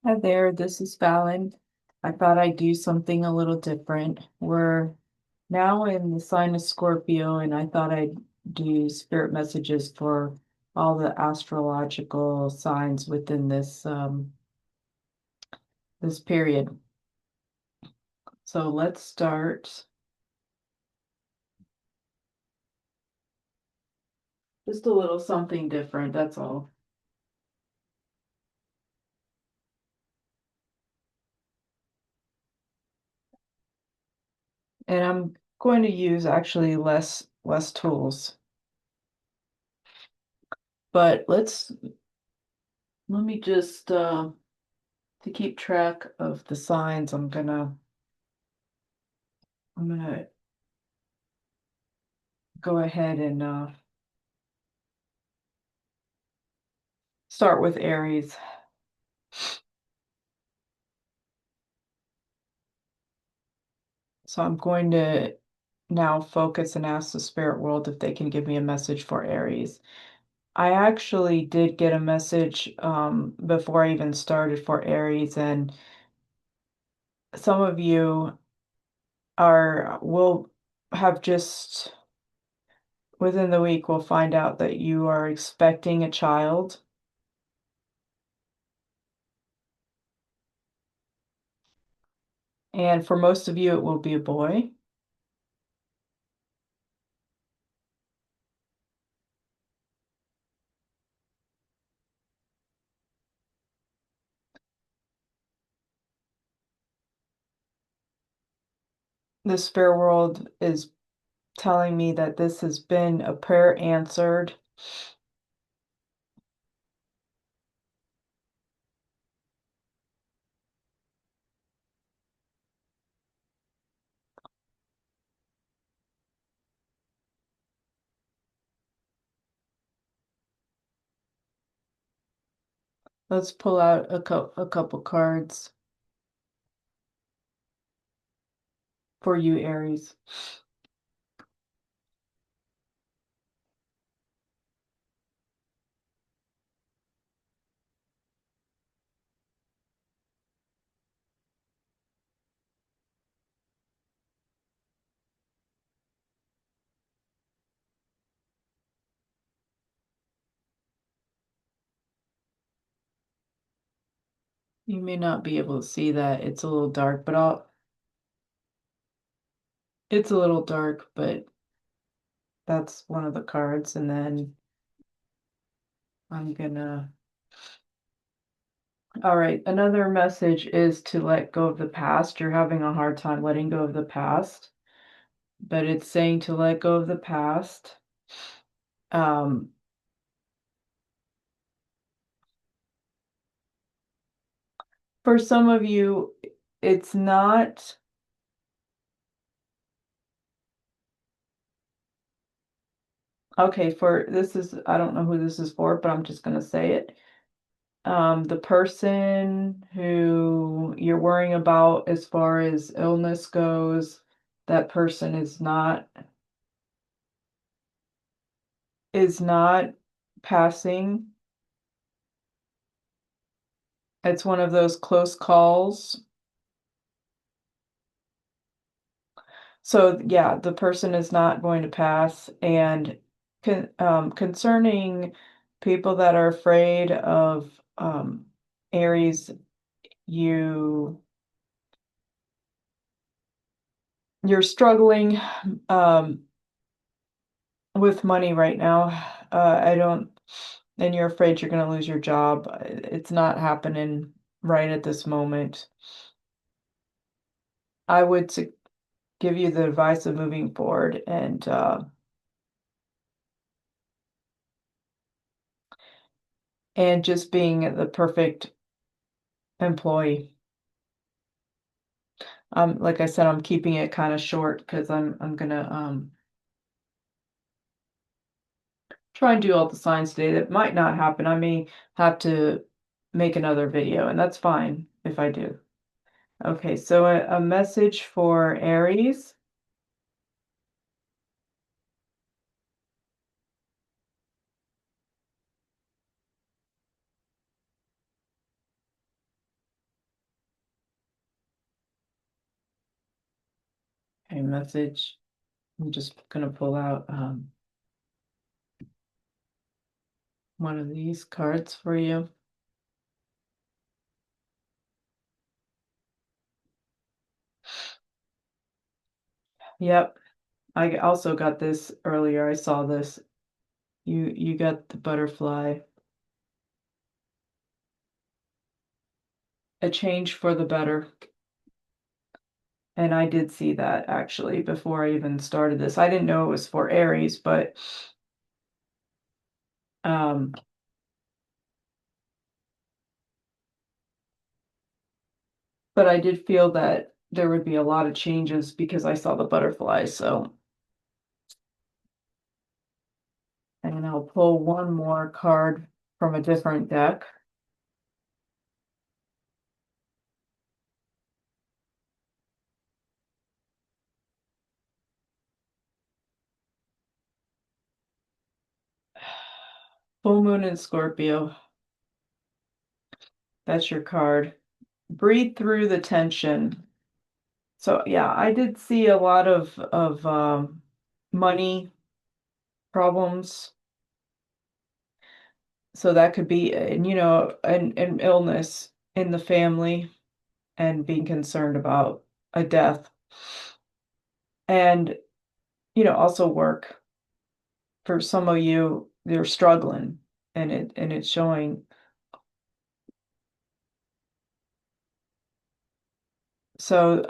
Hi there, this is Fallon. I thought I'd do something a little different. We're now in the sign of Scorpio, and I thought I'd do spirit messages for all the astrological signs within this period. So let's start. Just a little something different, that's all. And I'm going to use actually less tools. But let me just to keep track of the signs, I'm gonna go ahead and start with Aries. So I'm going to now focus and ask the spirit world if they can give me a message for Aries. I actually did get a message before I even started for Aries, and some of you are will have just within the week will find out that you are expecting a child. And for most of you, it will be a boy. The spirit world is telling me that this has been a prayer answered. Let's pull out a couple cards for you, Aries. You may not be able to see that. It's a little dark, but it's a little dark, but that's one of the cards. And then I'm gonna, all right, another message is to let go of the past. You're having a hard time letting go of the past, but it's saying to let go of the past. Um, for some of you, it's not, okay, for this is, I don't know who this is for, but I'm just gonna say it. The person who you're worrying about as far as illness goes, that person is not passing. It's one of those close calls. So yeah, the person is not going to pass. And concerning people that are afraid of Aries, you you're struggling with money right now. I don't, and you're afraid you're going to lose your job. It's not happening right at this moment. I would give you the advice of moving forward and just being the perfect employee. Like I said, I'm keeping it kind of short because I'm gonna try and do all the signs today. That might not happen. I may have to make another video, and that's fine if I do. Okay, so a message for Aries. Okay, message. I'm just gonna pull out one of these cards for you. Yep, I also got this earlier. I saw this. You got the butterfly. A change for the better. And I did see that actually before I even started this. I didn't know it was for Aries, um but I did feel that there would be a lot of changes because I saw the butterfly. So, and I'll pull one more card from a different deck. Full moon in Scorpio. That's your card. Breathe through the tension. So yeah, I did see a lot of money problems. So that could be, and an illness in the family and being concerned about a death. And also work. For some of you, they're struggling, and it's showing. So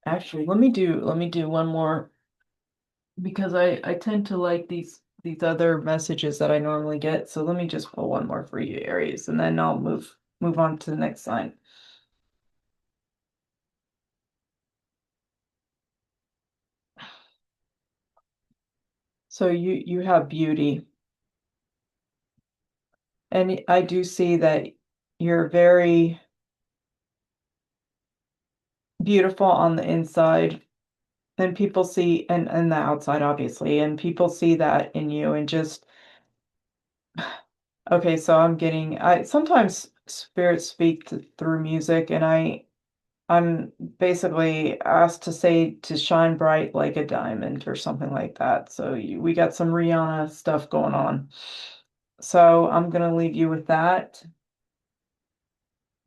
actually, let me do one more, because I tend to like these other messages that I normally get. So let me just pull one more for you, Aries, and then I'll move on to the next sign. So you have beauty, and I do see that you're very beautiful on the inside, and people see, and the outside obviously, and people see that in you. And just, okay, so I sometimes spirits speak through music, and I'm basically asked to say to shine bright like a diamond or something like that. So we got some Rihanna stuff going on. So I'm gonna leave you with that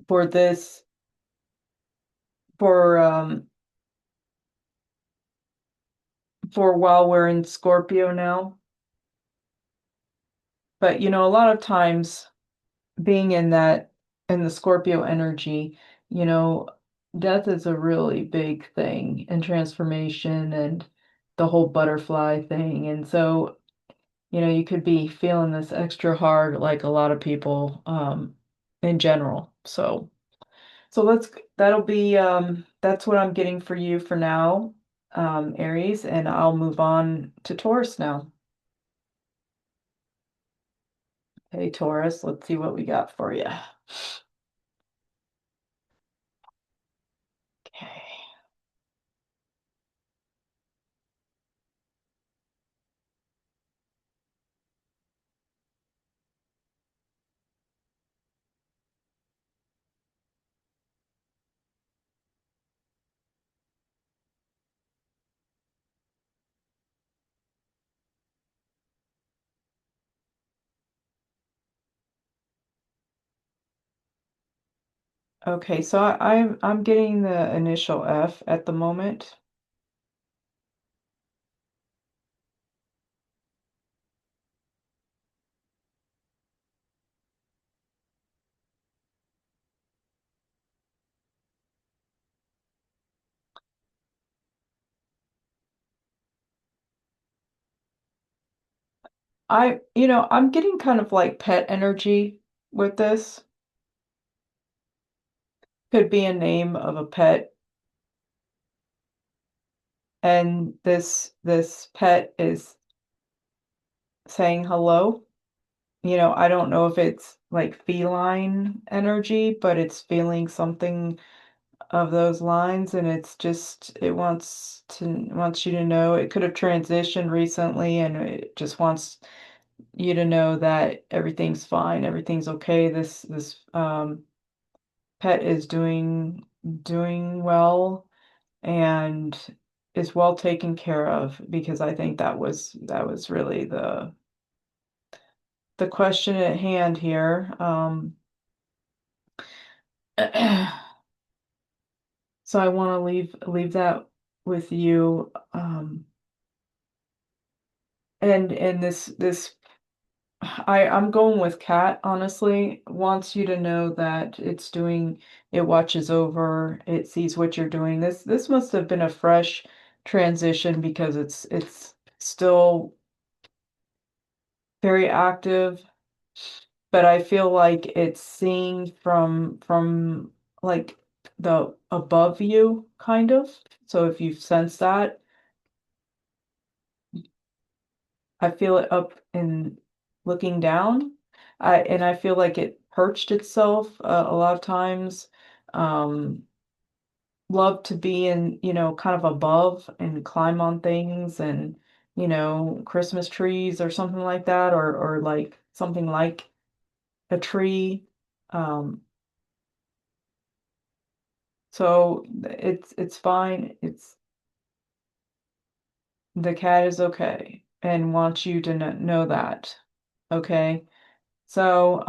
for this, for while we're in Scorpio now. But a lot of times, being in the Scorpio energy, you know, death is a really big thing, and transformation, and the whole butterfly thing. And so, you could be feeling this extra hard, like a lot of people in general. So that'll be that's what I'm getting for you for now, Aries, and I'll move on to Taurus now. Hey, Taurus, let's see what we got for you. Okay. Okay, so I'm getting the initial F at the moment. I'm getting kind of like pet energy with this. Could be a name of a pet, and this pet is saying hello. I don't know if it's like feline energy, but it's feeling something of those lines, and it wants you to know. It could have transitioned recently, and it just wants you to know that everything's fine, everything's okay. This pet is doing doing well and is well taken care of, because I think that was really the question at hand here. So I want to leave that with you. And this I'm going with cat, honestly. Wants you to know that it watches over, it sees what you're doing. This must have been a fresh transition, because it's still very active, but I feel like it's seeing from like the above you, kind of. So if you sense that, I feel it up and looking down. I feel like it perched itself a lot of times. Um, Love to be in, kind of above and climb on things, and, Christmas trees or something like that, or like something like a tree. Um, so it's fine. The cat is okay and wants you to know that. Okay. So,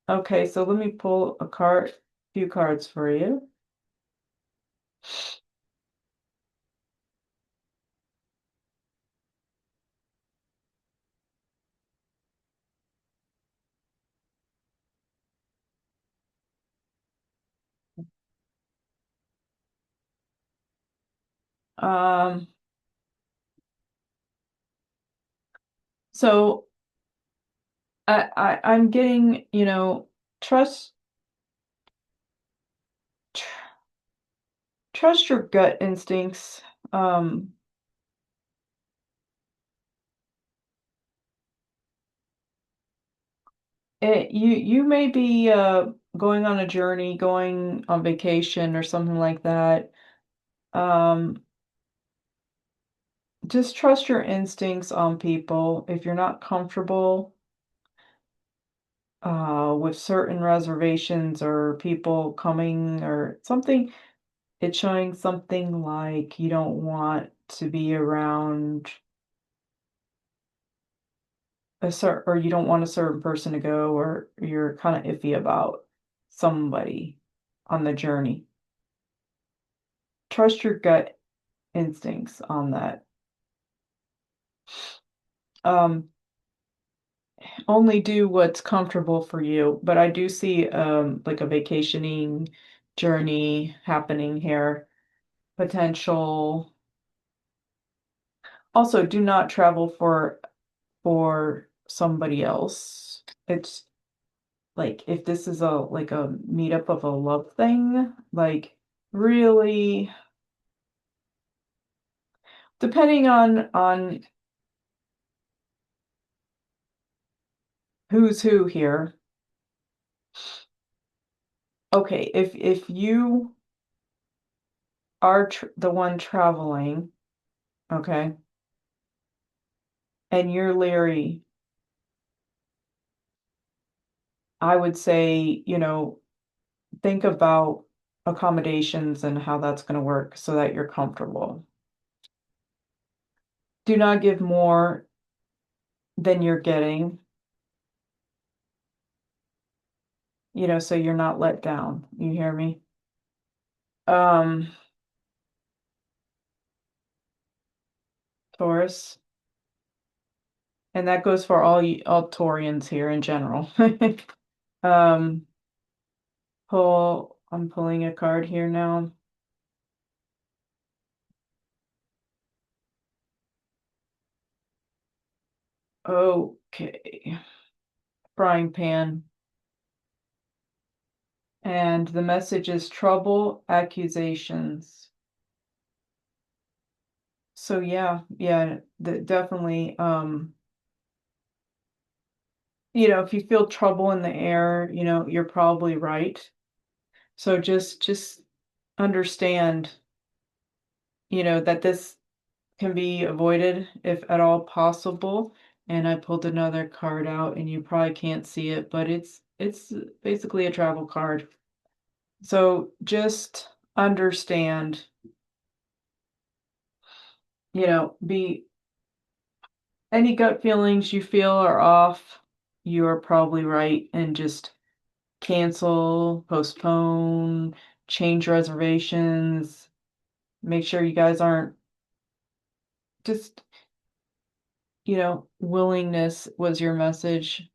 okay, so let me pull few cards for you. Um, so I'm getting, trust tr trust your gut instincts. Um, you may be going on a journey, going on vacation or something like that. Um, just trust your instincts on people. If you're not comfortable with certain reservations or people coming or something, it's showing something like you don't want to be around or you don't want a certain person to go, or you're kind of iffy about somebody on the journey. Trust your gut instincts on that. Um, Only do what's comfortable for you, but I do see like a vacationing journey happening here. Potential. Also, do not travel for somebody else. It's like if this is a meetup of a love thing, like really depending on who's who here. Okay, if you are the one traveling, okay, and you're leery, I would say, think about accommodations and how that's going to work so that you're comfortable. Do not give more than you're getting, so you're not let down. You hear me? Um, Taurus, and that goes for all Taurians here in general. Um, I'm pulling a card here now. Okay. Frying pan. And the message is trouble, accusations. So yeah, definitely, if you feel trouble in the air, you're probably right. So just understand, that this can be avoided if at all possible. And I pulled another card out and you probably can't see it, but it's basically a travel card. So just understand, be any gut feelings you feel are off, you are probably right, and just cancel, postpone, change reservations. Make sure you guys aren't just, willingness was your message.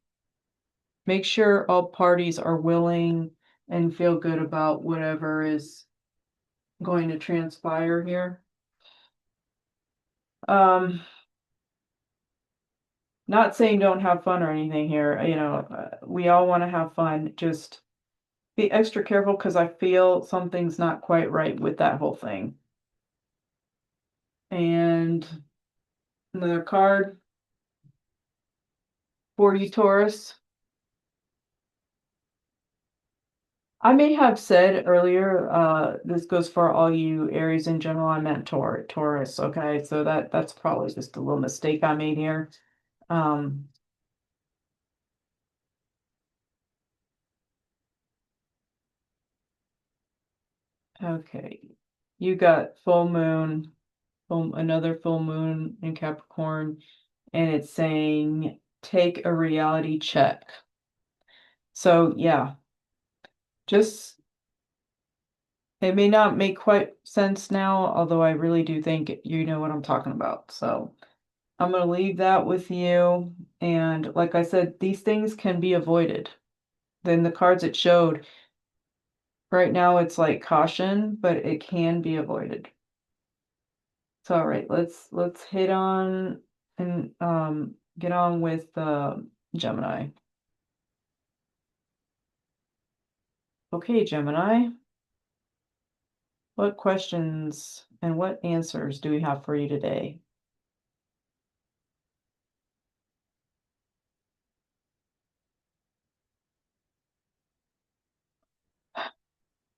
Make sure all parties are willing and feel good about whatever is going to transpire here. Um, Not saying don't have fun or anything here. We all want to have fun. Just be extra careful because I feel something's not quite right with that whole thing. And another card for you, Taurus. I may have said earlier, this goes for all you Aries in general. I meant Taurus. Okay, so that's probably just a little mistake I made here. Um, okay, you got another full moon in Capricorn, and it's saying take a reality check. So yeah, just it may not make quite sense now, although I really do think you know what I'm talking about. So I'm going to leave that with you. And like I said, these things can be avoided. Then the cards it showed, right now it's like caution, but it can be avoided. So all right, let's hit on and get on with Gemini. Okay, Gemini, what questions and what answers do we have for you today?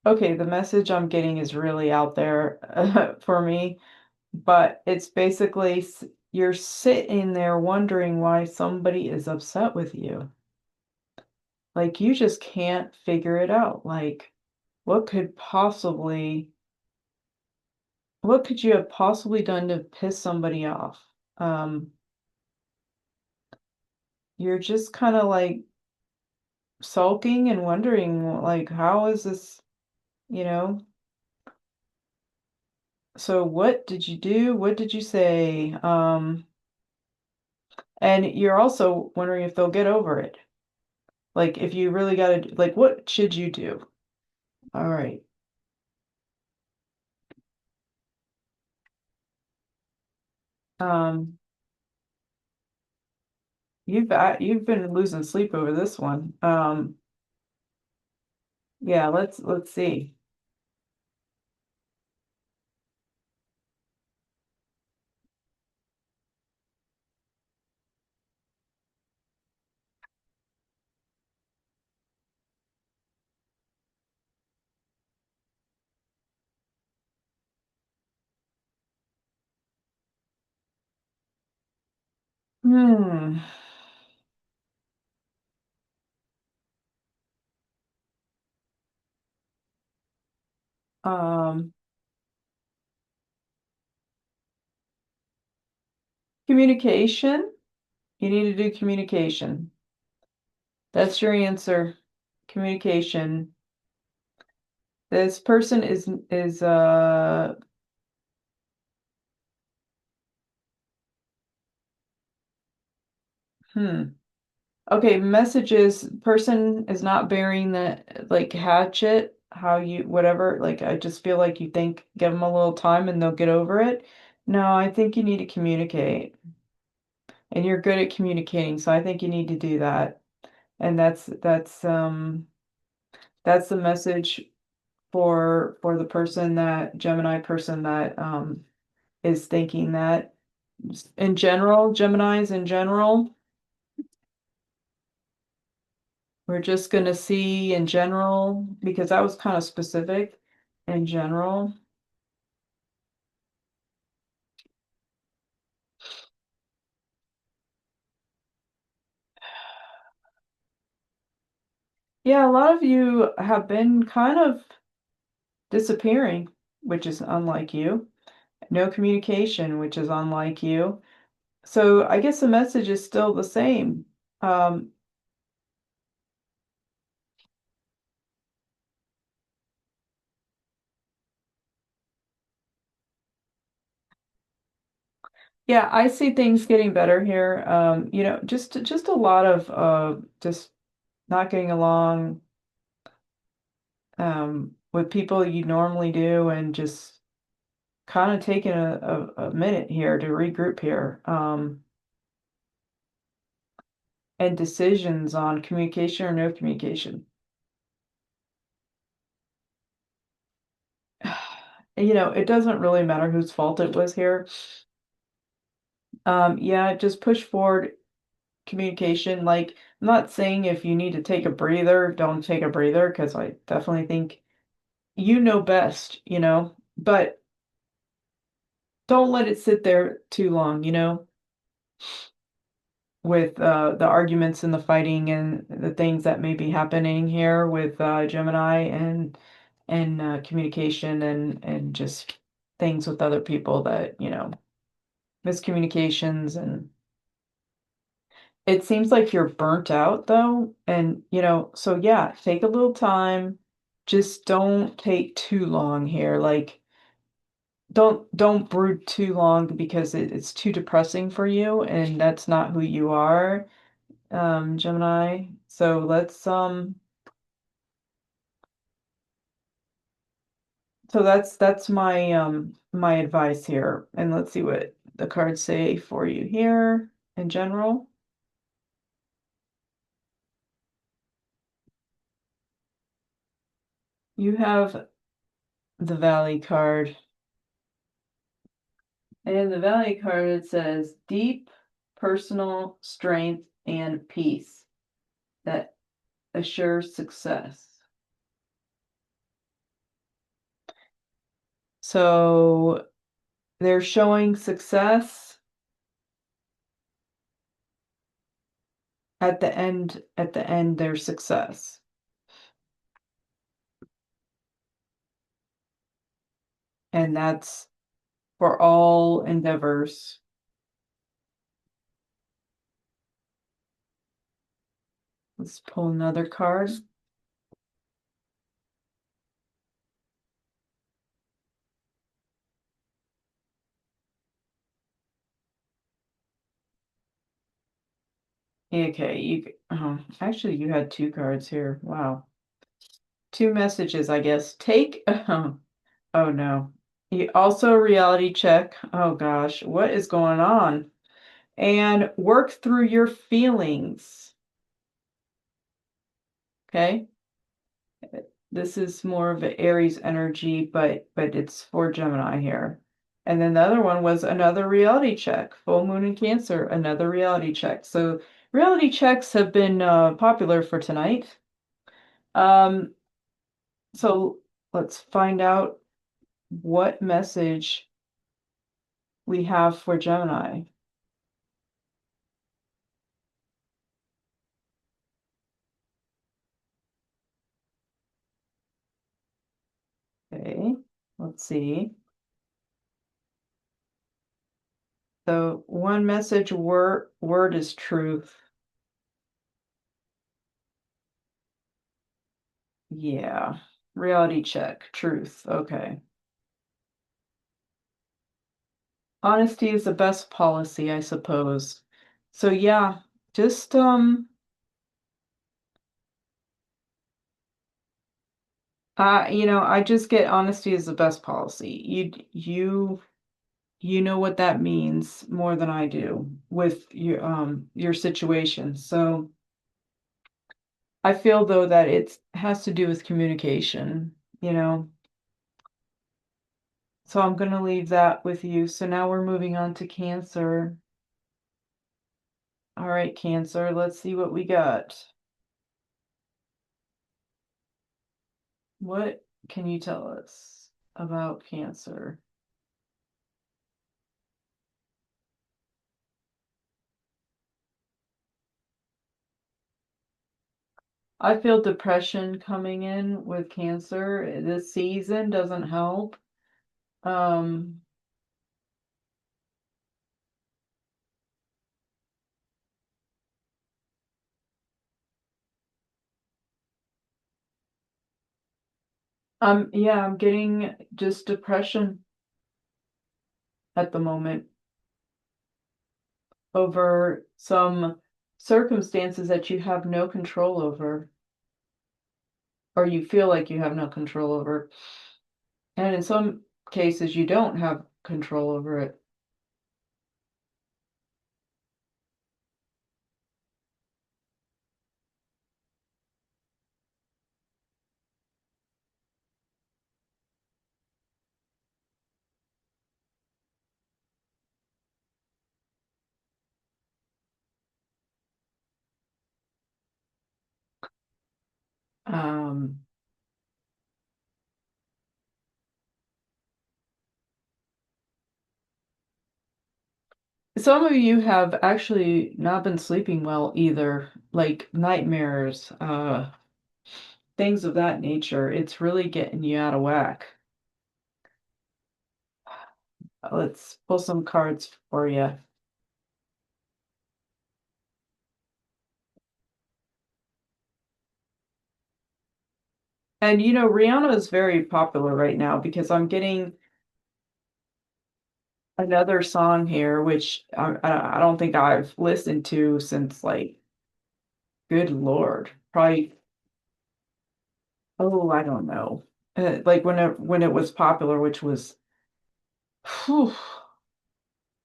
Okay, the message I'm getting is really out there for me, but it's basically you're sitting there wondering why somebody is upset with you. Like you just can't figure it out. Like what could possibly what could you have possibly done to piss somebody off? Um, you're just kind of like sulking and wondering like how is this, you know? So what did you do? What did you say? And you're also wondering if they'll get over it. Like if you really got to like what should you do? All right. Um you've been losing sleep over this one. Yeah, let's see. Hmm. Um Communication. You need to do communication. That's your answer. Communication. This person is hmm. Okay, messages, person is not bearing the like hatchet, how you whatever, like I just feel like you think give them a little time and they'll get over it. No, I think you need to communicate. And you're good at communicating, so I think you need to do that. And that's the message for the person that Gemini person that is thinking that in general, Geminis in general, we're just going to see in general, because that was kind of specific in general. Yeah, a lot of you have been kind of disappearing, which is unlike you, no communication, which is unlike you. So I guess the message is still the same. Um, yeah, I see things getting better here. Just a lot of just not getting along with people you normally do, and just kind of taking a minute here to regroup here. And decisions on communication or no communication. It doesn't really matter whose fault it was here. Yeah, just push forward communication. Like, I'm not saying if you need to take a breather, don't take a breather, because I definitely think you know best, but don't let it sit there too long, with the arguments and the fighting and the things that may be happening here with Gemini, and communication, and just things with other people that, miscommunications. And it seems like you're burnt out though. And, so yeah, take a little time. Just don't take too long here. Like, don't brood too long, because it's too depressing for you, and that's not who you are, Gemini. So that's my advice here. And let's see what the cards say for you here in general. You have the Valley card. And in the Valley card, it says deep personal strength and peace that assures success. So they're showing success at the end, their success. And that's for all endeavors. Let's pull another card. Okay, actually you had two cards here. Wow. Two messages, I guess. Take oh no. Also reality check. Oh gosh, what is going on? And work through your feelings. Okay? This is more of an Aries energy, but it's for Gemini here. And then the other one was another reality check. Full moon in Cancer, another reality check. So reality checks have been popular for tonight. Um, so let's find out what message we have for Gemini. Okay, let's see. So one message word is truth. Yeah. Reality check, truth. Okay. Honesty is the best policy, I suppose. So yeah, just I just get honesty is the best policy. You know what that means more than I do with your situation. So I feel though that it has to do with communication, you know. So I'm going to leave that with you. So now we're moving on to Cancer. All right, Cancer, let's see what we got. What can you tell us about Cancer? I feel depression coming in with Cancer. This season doesn't help. Um, yeah, I'm getting just depression at the moment over some circumstances that you have no control over, or you feel like you have no control over. And in some cases, you don't have control over it. Um, some of you have actually not been sleeping well either, like nightmares, things of that nature. It's really getting you out of whack. Let's pull some cards for you. And you know, Rihanna is very popular right now because I'm getting another song here, which I don't think I've listened to since like, good Lord, probably, oh, I don't know. Like when it was popular, which was, whew,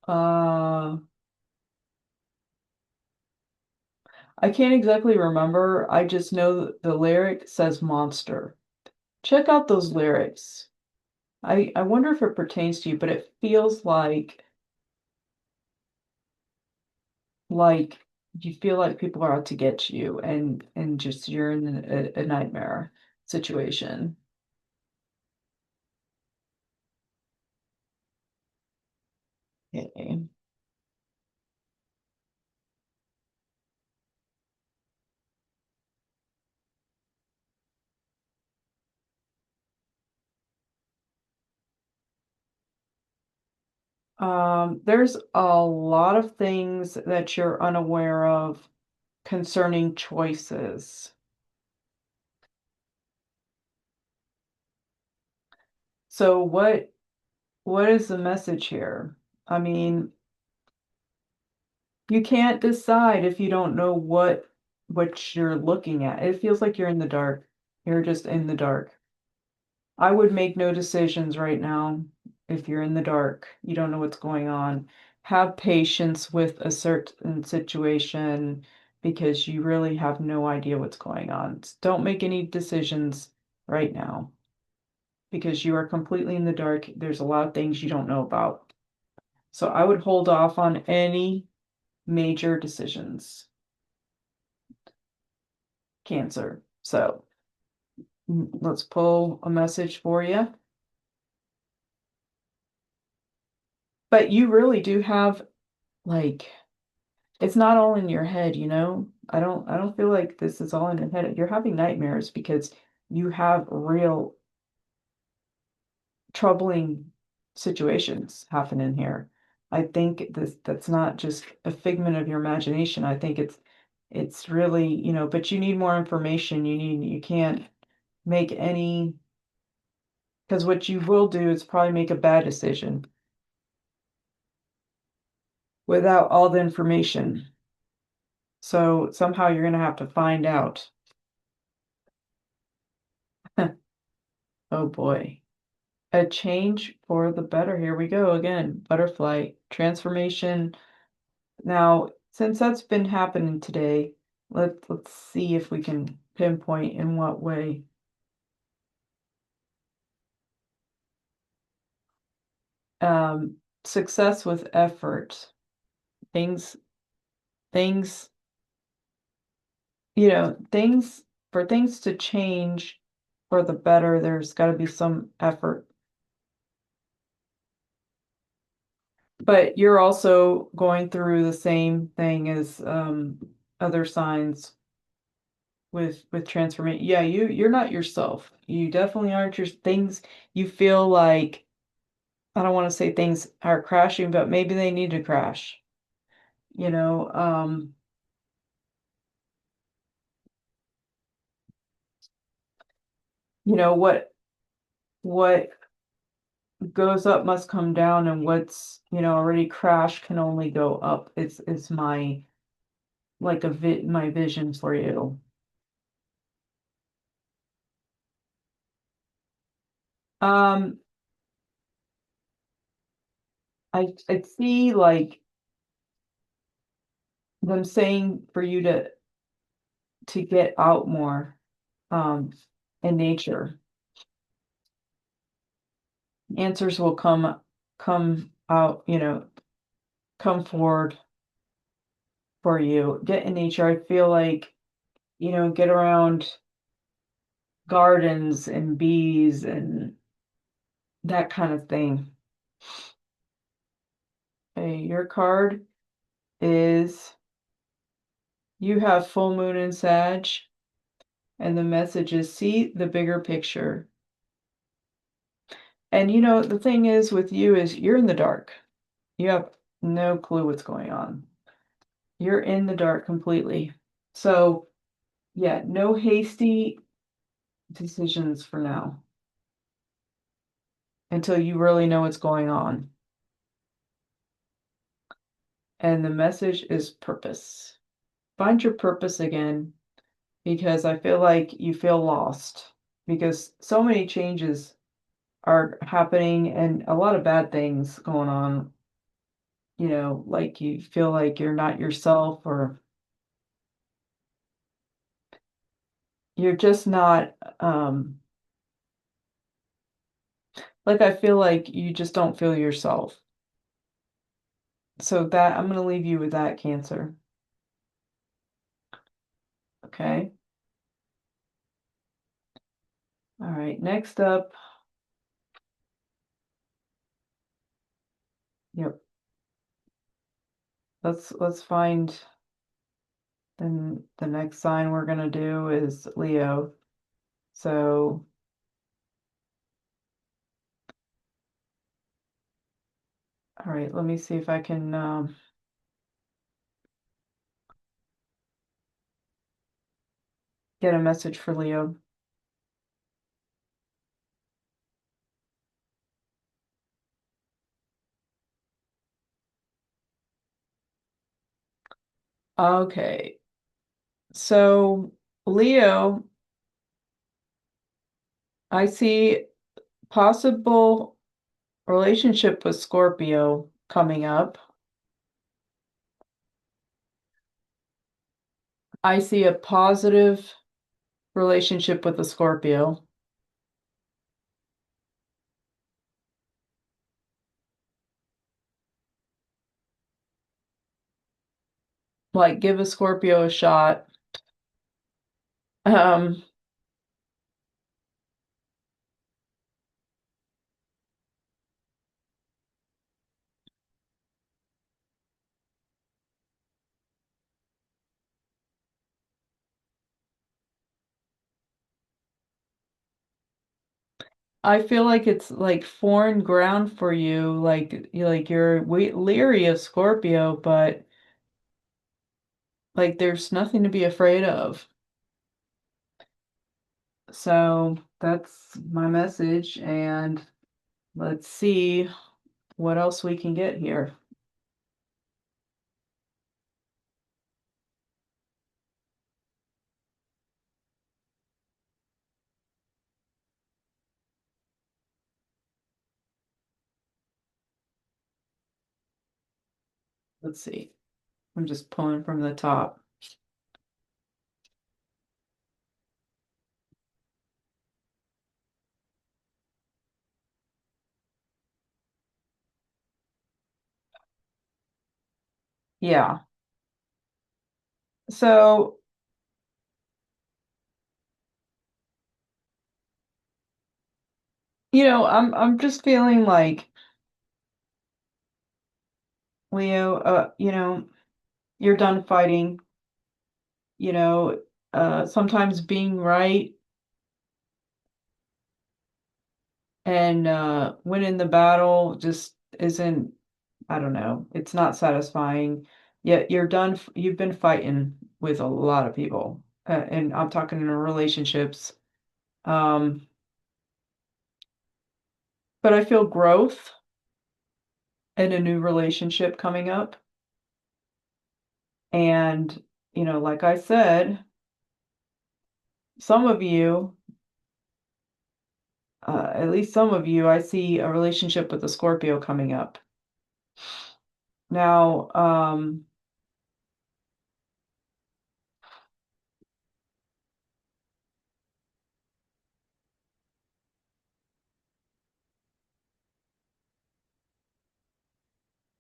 uh, I can't exactly remember. I just know that the lyric says monster. Check out those lyrics. I wonder if it pertains to you, but it feels like you feel like people are out to get you and just you're in a nightmare situation. Okay. There's a lot of things that you're unaware of concerning choices. So what is the message here? I mean, you can't decide if you don't know what you're looking at. It feels like you're in the dark. You're just in the dark. I would make no decisions right now if you're in the dark. You don't know what's going on. Have patience with a certain situation because you really have no idea what's going on. Don't make any decisions right now because you are completely in the dark. There's a lot of things you don't know about. So I would hold off on any major decisions, Cancer. So let's pull a message for you. But you really do have like it's not all in your head, you know? I don't feel like this is all in your head. You're having nightmares because you have real troubling situations happening here. I think that's not just a figment of your imagination. I think it's really, but you need more information. You can't make any, because what you will do is probably make a bad decision without all the information. So somehow you're going to have to find out. Oh boy. A change for the better. Here we go again. Butterfly transformation. Now, since that's been happening today, let's see if we can pinpoint in what way. Success with effort. Things, things, things for things to change for the better, there's got to be some effort. But you're also going through the same thing as other signs with transformation. Yeah, you're not yourself. You definitely aren't your things. You feel like, I don't want to say things are crashing, but maybe they need to crash. You know, you know what goes up must come down, and what's, already crashed can only go up. It's my, like, my vision for you. Um, I see, like, them saying for you to get out more, um, in nature. Answers will come out, come forward for you. Get in nature. I feel like, get around gardens and bees and that kind of thing. Okay, your card is, you have full moon in Sag, and the message is see the bigger picture. And the thing is with you is you're in the dark. You have no clue what's going on. You're in the dark completely. So, yeah, no hasty decisions for now until you really know what's going on. And the message is purpose. Find your purpose again, because I feel like you feel lost because so many changes are happening and a lot of bad things going on. Like you feel like you're not yourself, or you're just not, like, I feel like you just don't feel yourself. So that I'm going to leave you with that, Cancer. Okay. All right. Next up, yep. Let's find, then the next sign we're going to do is Leo. So, all right, let me see if I can, get a message for Leo. Okay. So, Leo, I see possible relationship with Scorpio coming up. I see a positive relationship with a Scorpio. Like, give a Scorpio a shot. Um, I feel like it's like foreign ground for you. Like, you're leery of Scorpio, but like there's nothing to be afraid of. So that's my message, and let's see what else we can get here. Let's see. I'm just pulling from the top. Yeah. So, I'm just feeling like, Leo, you're done fighting, you know, sometimes being right and winning the battle just isn't, I don't know, it's not satisfying. Yet you've been fighting with a lot of people. And I'm talking in relationships. Um, but I feel growth in a new relationship coming up. And, like I said, some of you, at least some of you, I see a relationship with a Scorpio coming up. Now,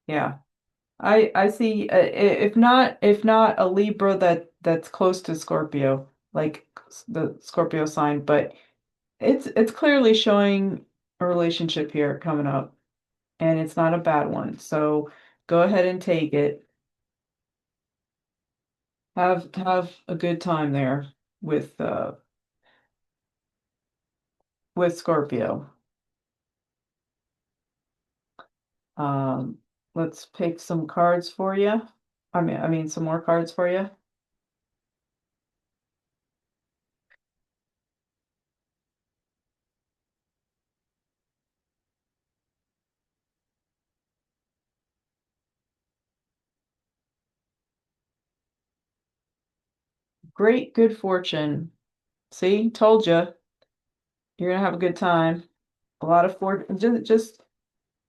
yeah, I see, if not a Libra that's close to Scorpio, like the Scorpio sign, but it's clearly showing a relationship here coming up, and it's not a bad one. So go ahead and take it. Have a good time there with uh with Scorpio. Um, let's pick some cards for you. I mean some more cards for you. Great good fortune. See, told you you're gonna have a good time. A lot of fortune. Just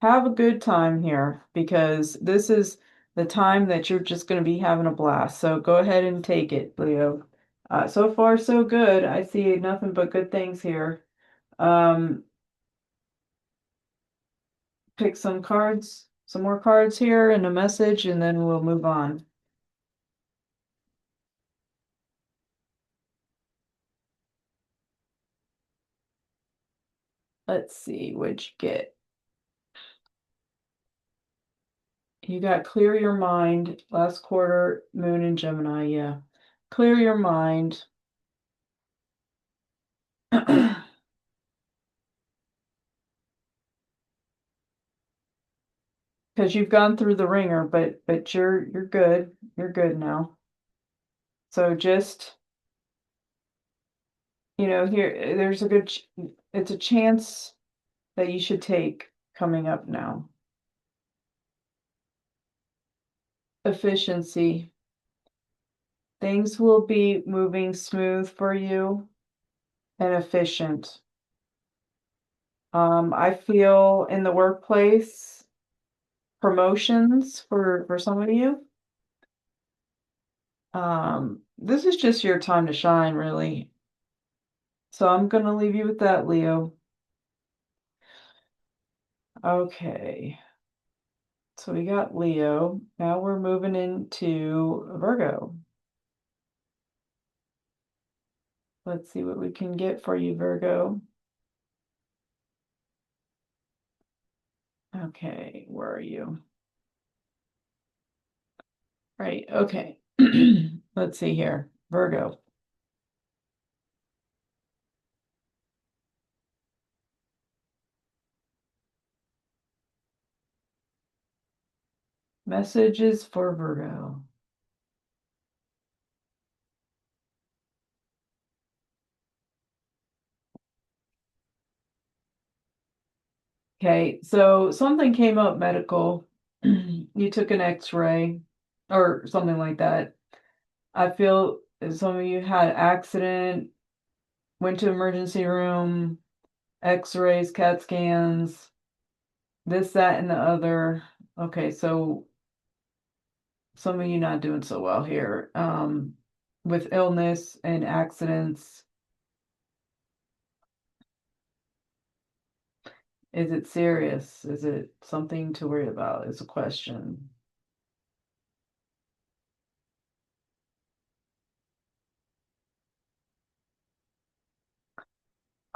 have a good time here because this is the time that you're just going to be having a blast. So go ahead and take it, Leo. So far, so good. I see nothing but good things here. Um, pick some cards, some more cards here and a message, and then we'll move on. Let's see what you get. You got clear your mind last quarter, moon in Gemini. Yeah. Clear your mind. Because you've gone through the ringer, but you're good. You're good now. So just, here there's a good it's a chance that you should take coming up now. Efficiency. Things will be moving smooth for you and efficient. I feel in the workplace promotions for some of you. This is just your time to shine, really. So I'm gonna leave you with that, Leo. Okay. So we got Leo. Now we're moving into Virgo. Let's see what we can get for you, Virgo. Okay, where are you? Right, okay. Let's see here. Virgo. Messages for Virgo. Okay, so something came up medical. You took an X-ray or something like that. I feel some of you had accident, went to emergency room, X-rays, CAT scans, this, that, and the other. Okay, so some of you not doing so well here. With illness and accidents. Is it serious? Is it something to worry about? Is a question.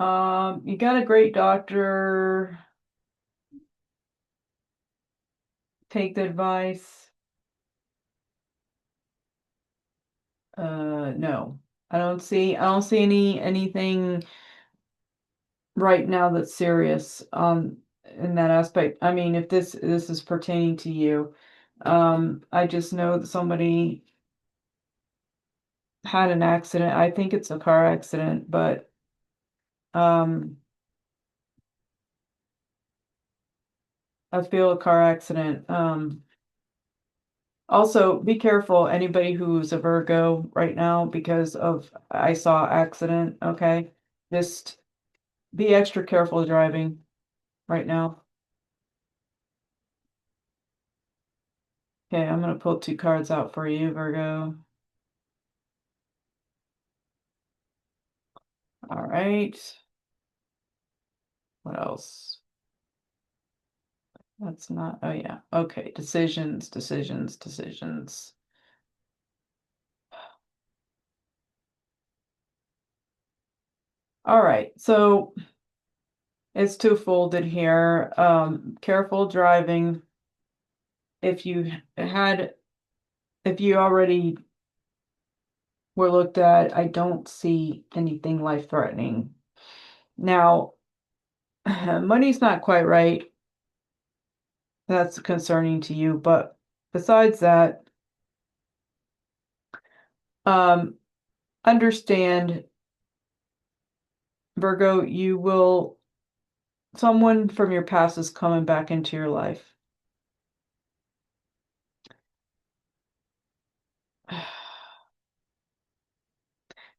You got a great doctor. Take the advice. No. I don't see anything right now that's serious in that aspect. I mean, if this is pertaining to you, I just know that somebody had an accident. I think it's a car accident, but um I feel a car accident. Also be careful anybody who's a Virgo right now because of I saw accident, okay? Just be extra careful driving right now. Okay, I'm gonna pull two cards out for you, Virgo. All right. What else? That's not, oh yeah. Okay, decisions, decisions, decisions. All right, so it's two-folded here. Careful driving. If you had, if you already were looked at, I don't see anything life-threatening. Now, money's not quite right. That's concerning to you, but besides that, um, understand, Virgo, someone from your past is coming back into your life.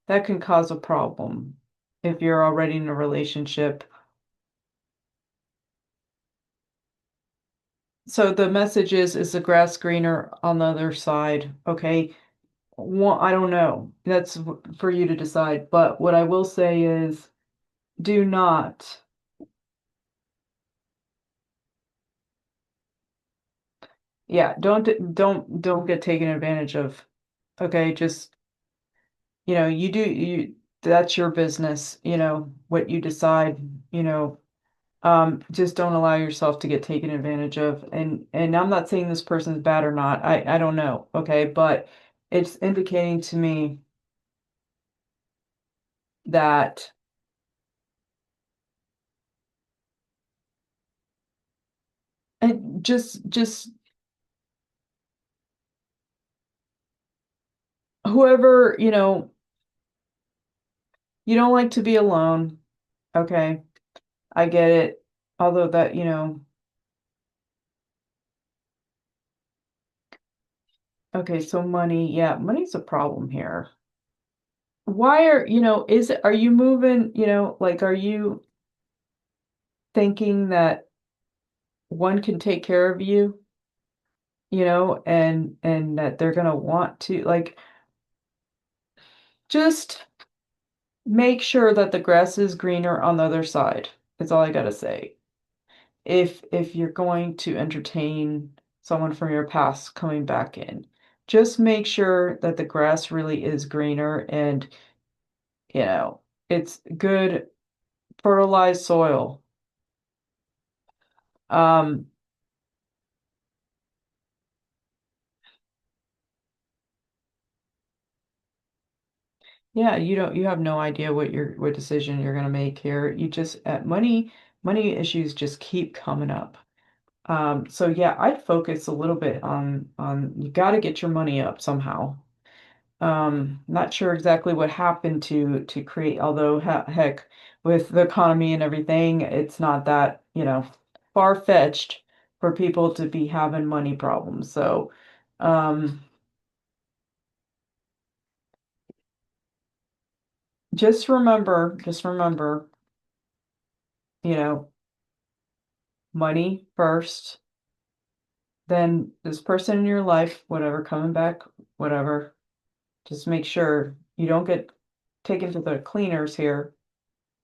That can cause a problem if you're already in a relationship. So the message is the grass greener on the other side? Okay. Well, I don't know. That's for you to decide. But what I will say is do not, yeah, don't get taken advantage of. Okay. Just, that's your business, what you decide, you know, just don't allow yourself to get taken advantage of. And I'm not saying this person's bad or not. I don't know, okay? But it's indicating to me that and just whoever, you don't like to be alone, okay? I get it. Although that, okay, so money, yeah, money's a problem here. Why are you moving, like are you thinking that one can take care of you, and that they're gonna want to like just make sure that the grass is greener on the other side. That's all I gotta say. If you're going to entertain someone from your past coming back in, just make sure that the grass really is greener and, you know, it's good fertilized soil. Um, yeah, you have no idea what decision you're gonna make here. You just money issues just keep coming up. So yeah, I'd focus a little bit on you got to get your money up somehow. Not sure exactly what happened to create, although heck, with the economy and everything, it's not that, far-fetched for people to be having money problems. So, um, just remember, you know, money first, then this person in your life, whatever, coming back, whatever. Just make sure you don't get taken to the cleaners here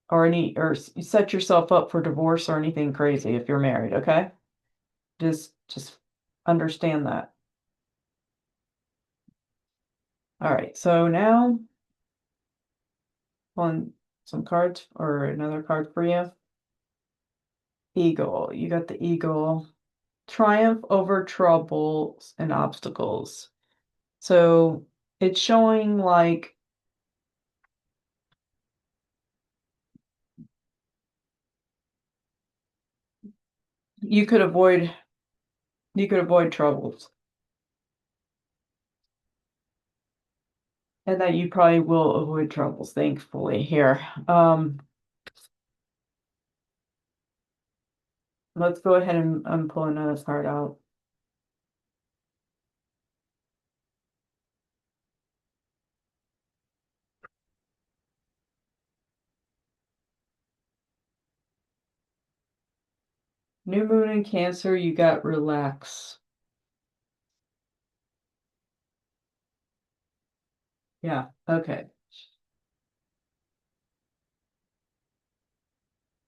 or set yourself up for divorce or anything crazy if you're married, okay? Just understand that. All right. So now on some cards or another card for you. Eagle. You got the eagle. Triumph over troubles and obstacles. So it's showing like you could avoid troubles. And that you probably will avoid troubles, thankfully, here. Let's go ahead and pull another card out. New moon in Cancer, you got relax. Yeah, okay.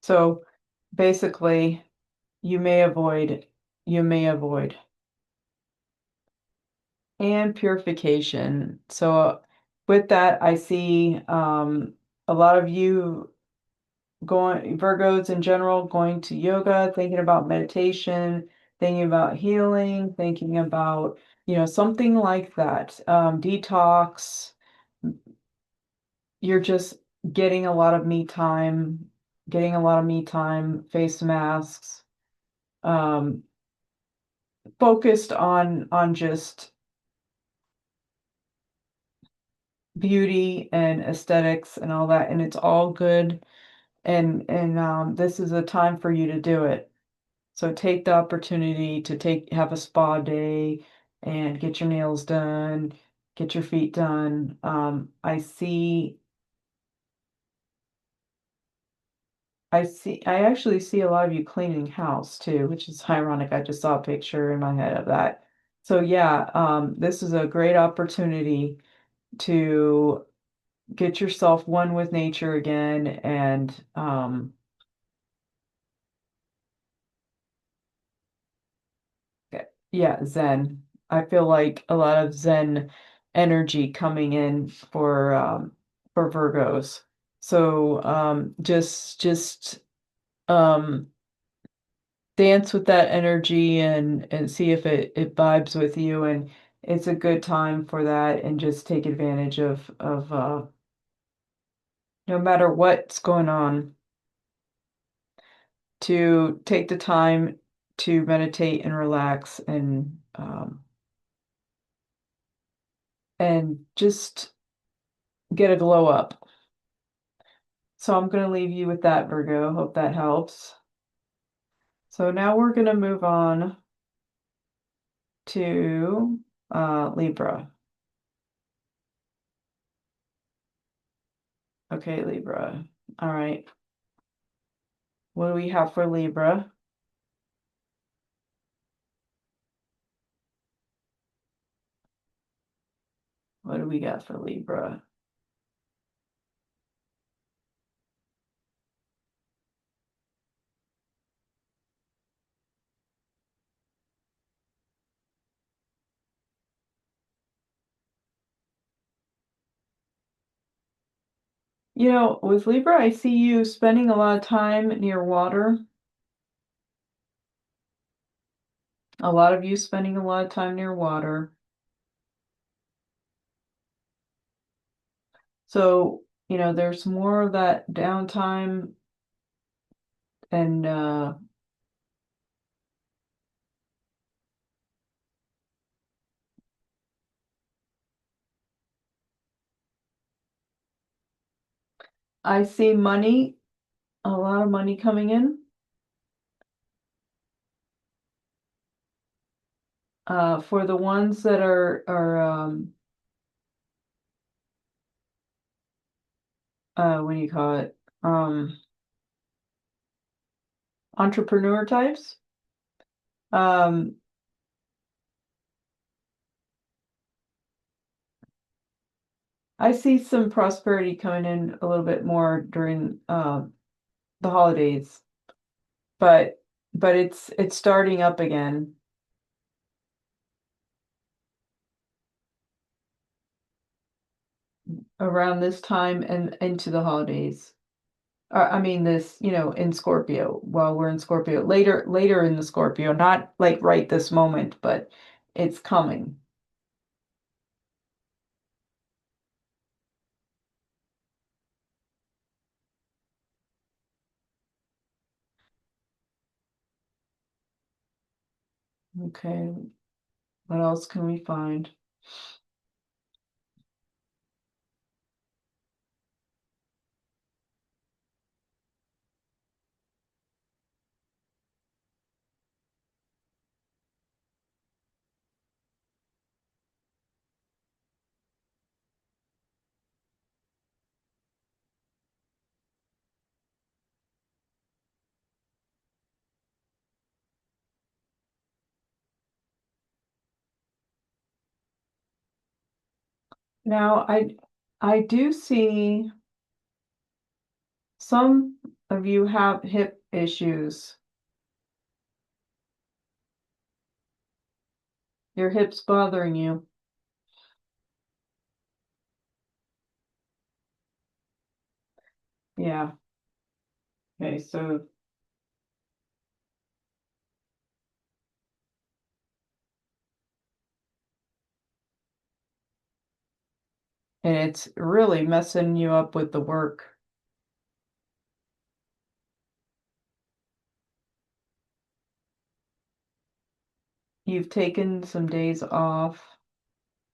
So basically, you may avoid. And purification. So with that, I see a lot of you going, Virgos in general, going to yoga, thinking about meditation, thinking about healing, thinking about, something like that. Detox. You're just getting a lot of me time, face masks, um, focused on just beauty and aesthetics and all that, and it's all good. And this is a time for you to do it. So take the opportunity to have a spa day and get your nails done, get your feet done. I actually see a lot of you cleaning house too, which is ironic. I just saw a picture in my head of that. So yeah, this is a great opportunity to get yourself one with nature again and yeah, Zen. I feel like a lot of Zen energy coming in for Virgos. So just um dance with that energy and see if it vibes with you, and it's a good time for that, and just take advantage of no matter what's going on, to take the time to meditate and relax and just get a glow up. So I'm going to leave you with that, Virgo. Hope that helps. So now we're going to move on to Libra. Okay, Libra. All right. What do we have for Libra? What do we got for Libra? With Libra, I see you spending a lot of time near water. A lot of you spending a lot of time near water. So, there's more of that downtime and I see money, a lot of money coming in. For the ones that are what do you call it? Entrepreneur types. Um, I see some prosperity coming in a little bit more during the holidays, but it's starting up again around this time and into the holidays. I mean this, in Scorpio, while we're in Scorpio, later in the Scorpio, not like right this moment, but it's coming. Okay, what else can we find? Now, I do see some of you have hip issues. Your hip's bothering you. Yeah. Okay, so and it's really messing you up with the work. You've taken some days off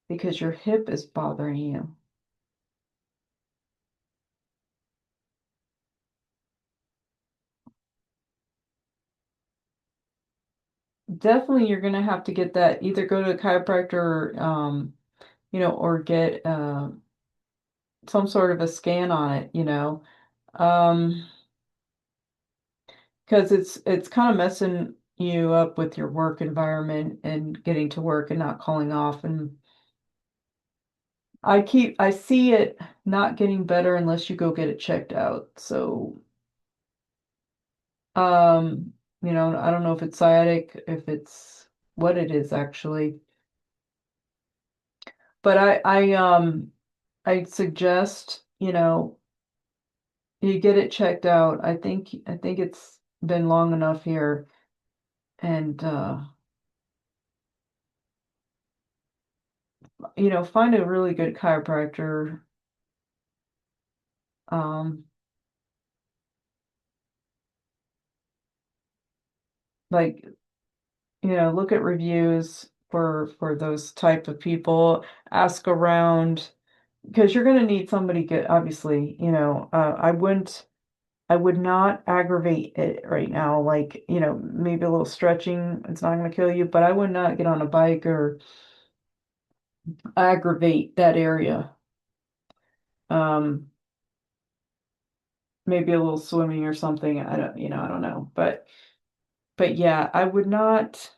because your hip is bothering you. Definitely you're gonna have to get that, either go to a chiropractor or or get some sort of a scan on it, Um, because it's kind of messing you up with your work environment and getting to work and not calling off. And I see it not getting better unless you go get it checked out. So, I don't know if it's sciatic, if it's what it is actually, but I'd suggest, you get it checked out. I think it's been long enough here, and find a really good chiropractor. Um, like, look at reviews for those type of people. Ask around because you're going to need somebody good. Obviously, I would not aggravate it right now. Like, maybe a little stretching. It's not going to kill you, but I would not get on a bike or aggravate that area. Um, maybe a little swimming or something. I don't know, but yeah, I would not.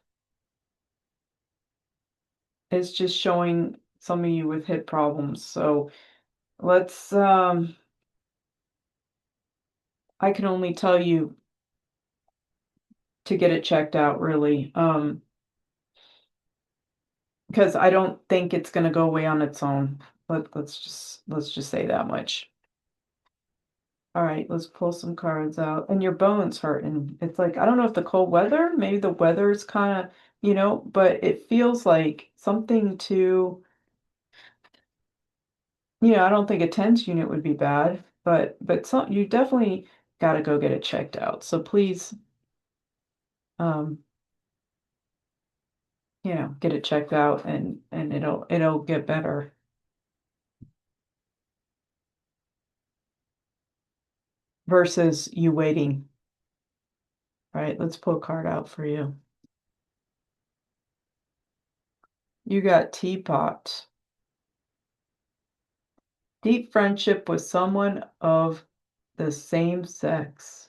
It's just showing some of you with hip problems. So let's, I can only tell you to get it checked out, really. Because I don't think it's going to go away on its own. Let's just say that much. All right, let's pull some cards out. And your bones hurting. It's like, I don't know if the cold weather, maybe the weather is kind of, but it feels like something to, I don't think a TENS unit would be bad, but some you definitely got to go get it checked out. So please, um, get it checked out, and it'll get better versus you waiting. All right, let's pull a card out for you. You got Teapot. Deep friendship with someone of the same sex.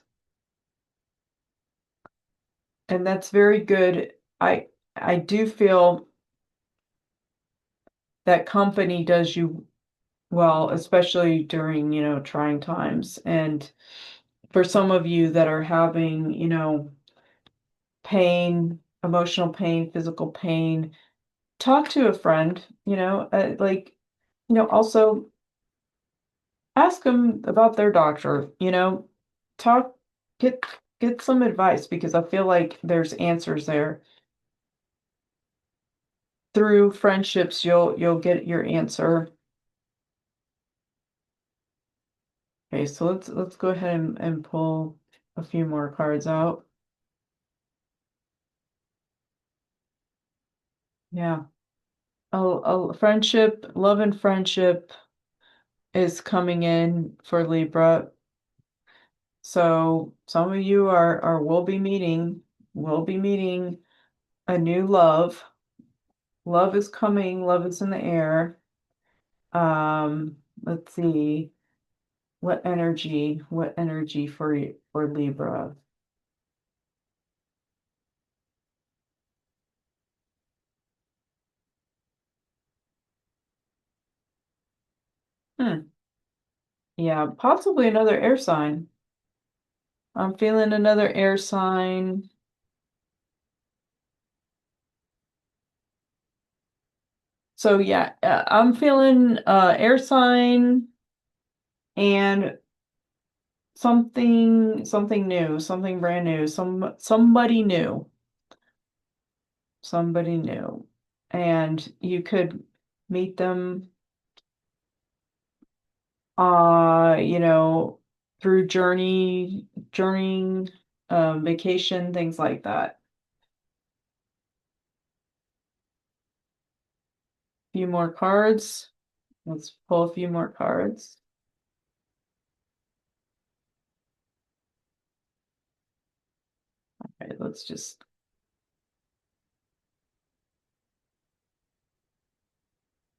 And that's very good. I do feel that company does you well, especially during, trying times. And for some of you that are having, pain, emotional pain, physical pain, talk to a friend, like, also ask them about their doctor, talk, get, get some advice because I feel like there's answers there. Through friendships, you'll get your answer. Okay, so let's go ahead and pull a few more cards out. Yeah. A friendship, love and friendship is coming in for Libra. So some of you are will be meeting a new love. Love is coming, love is in the air. Let's see. What energy for Libra? Hmm. Yeah, possibly another air sign. I'm feeling another air sign. So yeah, I'm feeling air sign and something new, something brand new, somebody new. And you could meet them you know, through journeying, vacation, things like that. Few more cards. Let's pull a few more cards. Okay, let's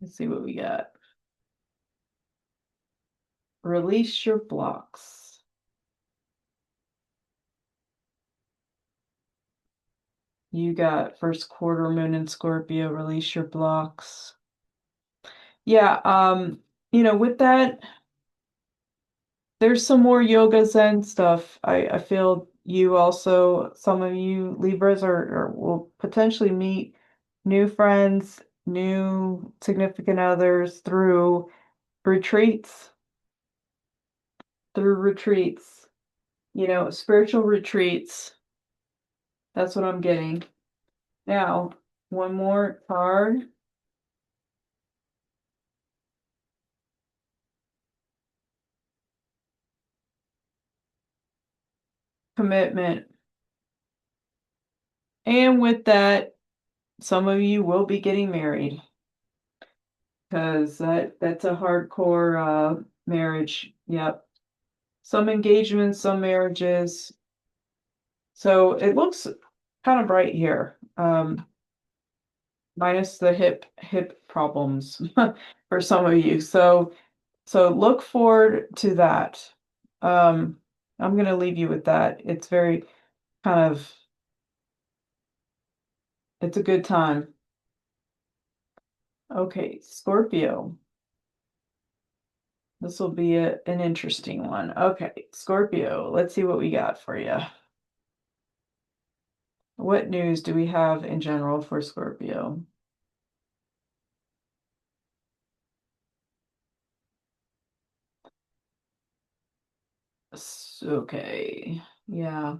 see what we got. Release your blocks. You got first quarter moon in Scorpio, release your blocks. Yeah, with that, there's some more yoga Zen stuff. I feel you also, some of you Libras will potentially meet new friends, new significant others retreats, through retreats, spiritual retreats. That's what I'm getting. Now, one more card. Commitment. And with that, some of you will be getting married because that's a hardcore marriage. Yep. Some engagements, some marriages. So it looks kind of bright here. Minus the hip problems for some of you. So look forward to that. Um, I'm gonna leave you with that. It's very kind of it's a good time. Okay, Scorpio. This will be an interesting one. Okay, Scorpio, let's see what we got for you. What news do we have in general for Scorpio? Okay, yeah.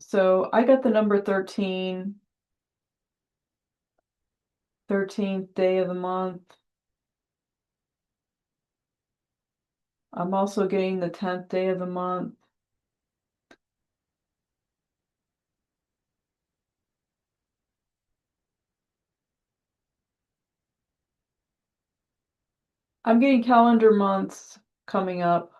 So I got the number 13, 13th day of the month. I'm also getting the 10th day of the month. I'm getting calendar months coming up.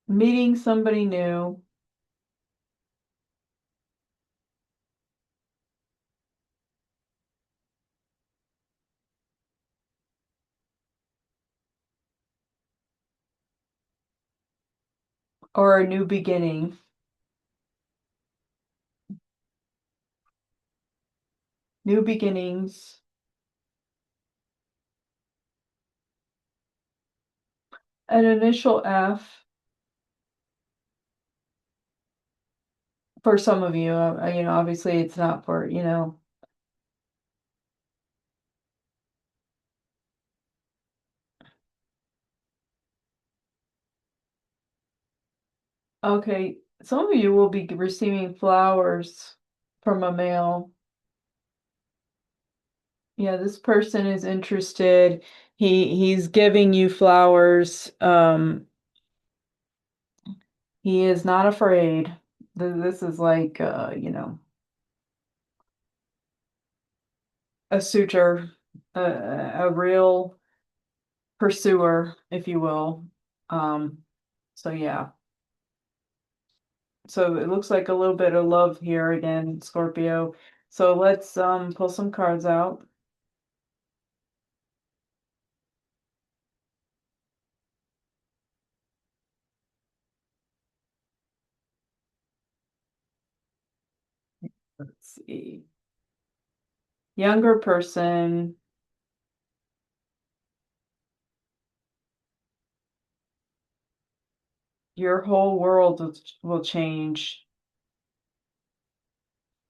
Meeting somebody new. Or a new beginning. New beginnings. An initial F for some of you. Obviously it's not for. Okay, some of you will be receiving flowers from a male. Yeah, this person is interested. He's giving you flowers. He is not afraid. This is like a suitor, a real pursuer, if you will. Um, so yeah. So it looks like a little bit of love here again, Scorpio. So let's pull some cards out. Let's see. Younger person, your whole world will change.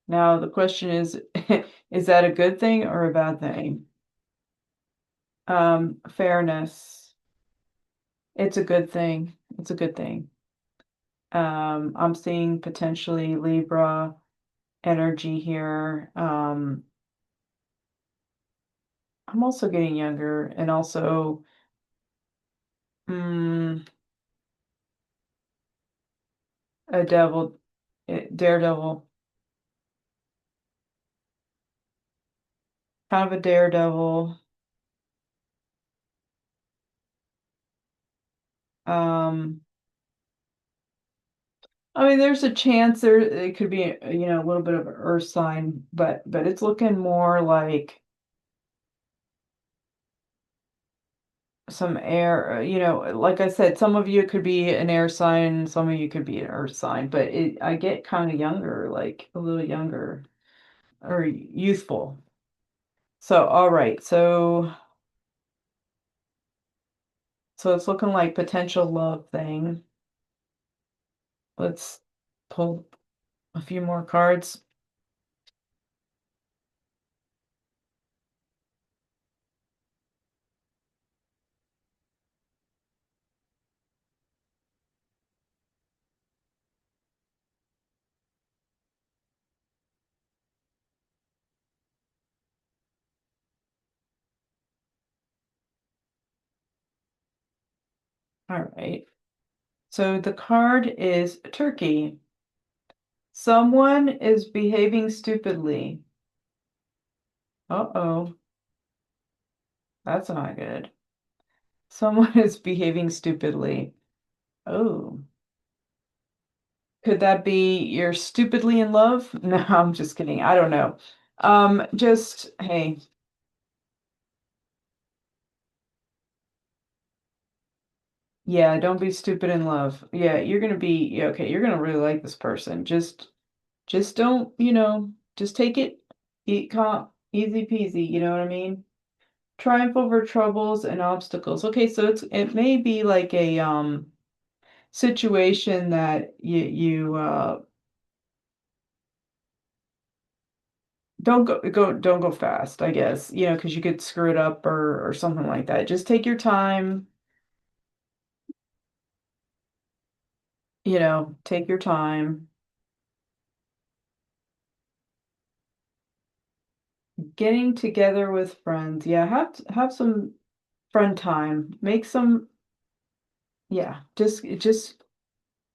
Now the question is, is that a good thing or a bad thing? Fairness. It's a good thing. It's a good thing. I'm seeing potentially Libra energy here. I'm also getting younger and also mm, a devil, daredevil, kind of a daredevil. Um, I mean, there's a chance there it could be, a little bit of an earth sign, but it's looking more like some air, like I said, some of you could be an air sign, some of you could be an earth sign, but I get kind of younger, like a little younger or youthful. So, all right. So it's looking like potential love thing. Let's pull a few more cards. All right. So the card is Turkey. Someone is behaving stupidly. Uh-oh, that's not good. Someone is behaving stupidly. Oh, could that be you're stupidly in love? No, I'm just kidding. I don't know. Just hey, yeah, don't be stupid in love. Yeah, you're gonna be yeah, okay, you're gonna really like this person. Just don't, just take it easy peasy, you know what I mean? Triumph over troubles and obstacles. Okay, so it may be like a situation that you don't go fast, I guess, because you could screw it up or something like that. Just take your time, take your time. Getting together with friends. Yeah, have some friend time. Make some, yeah, just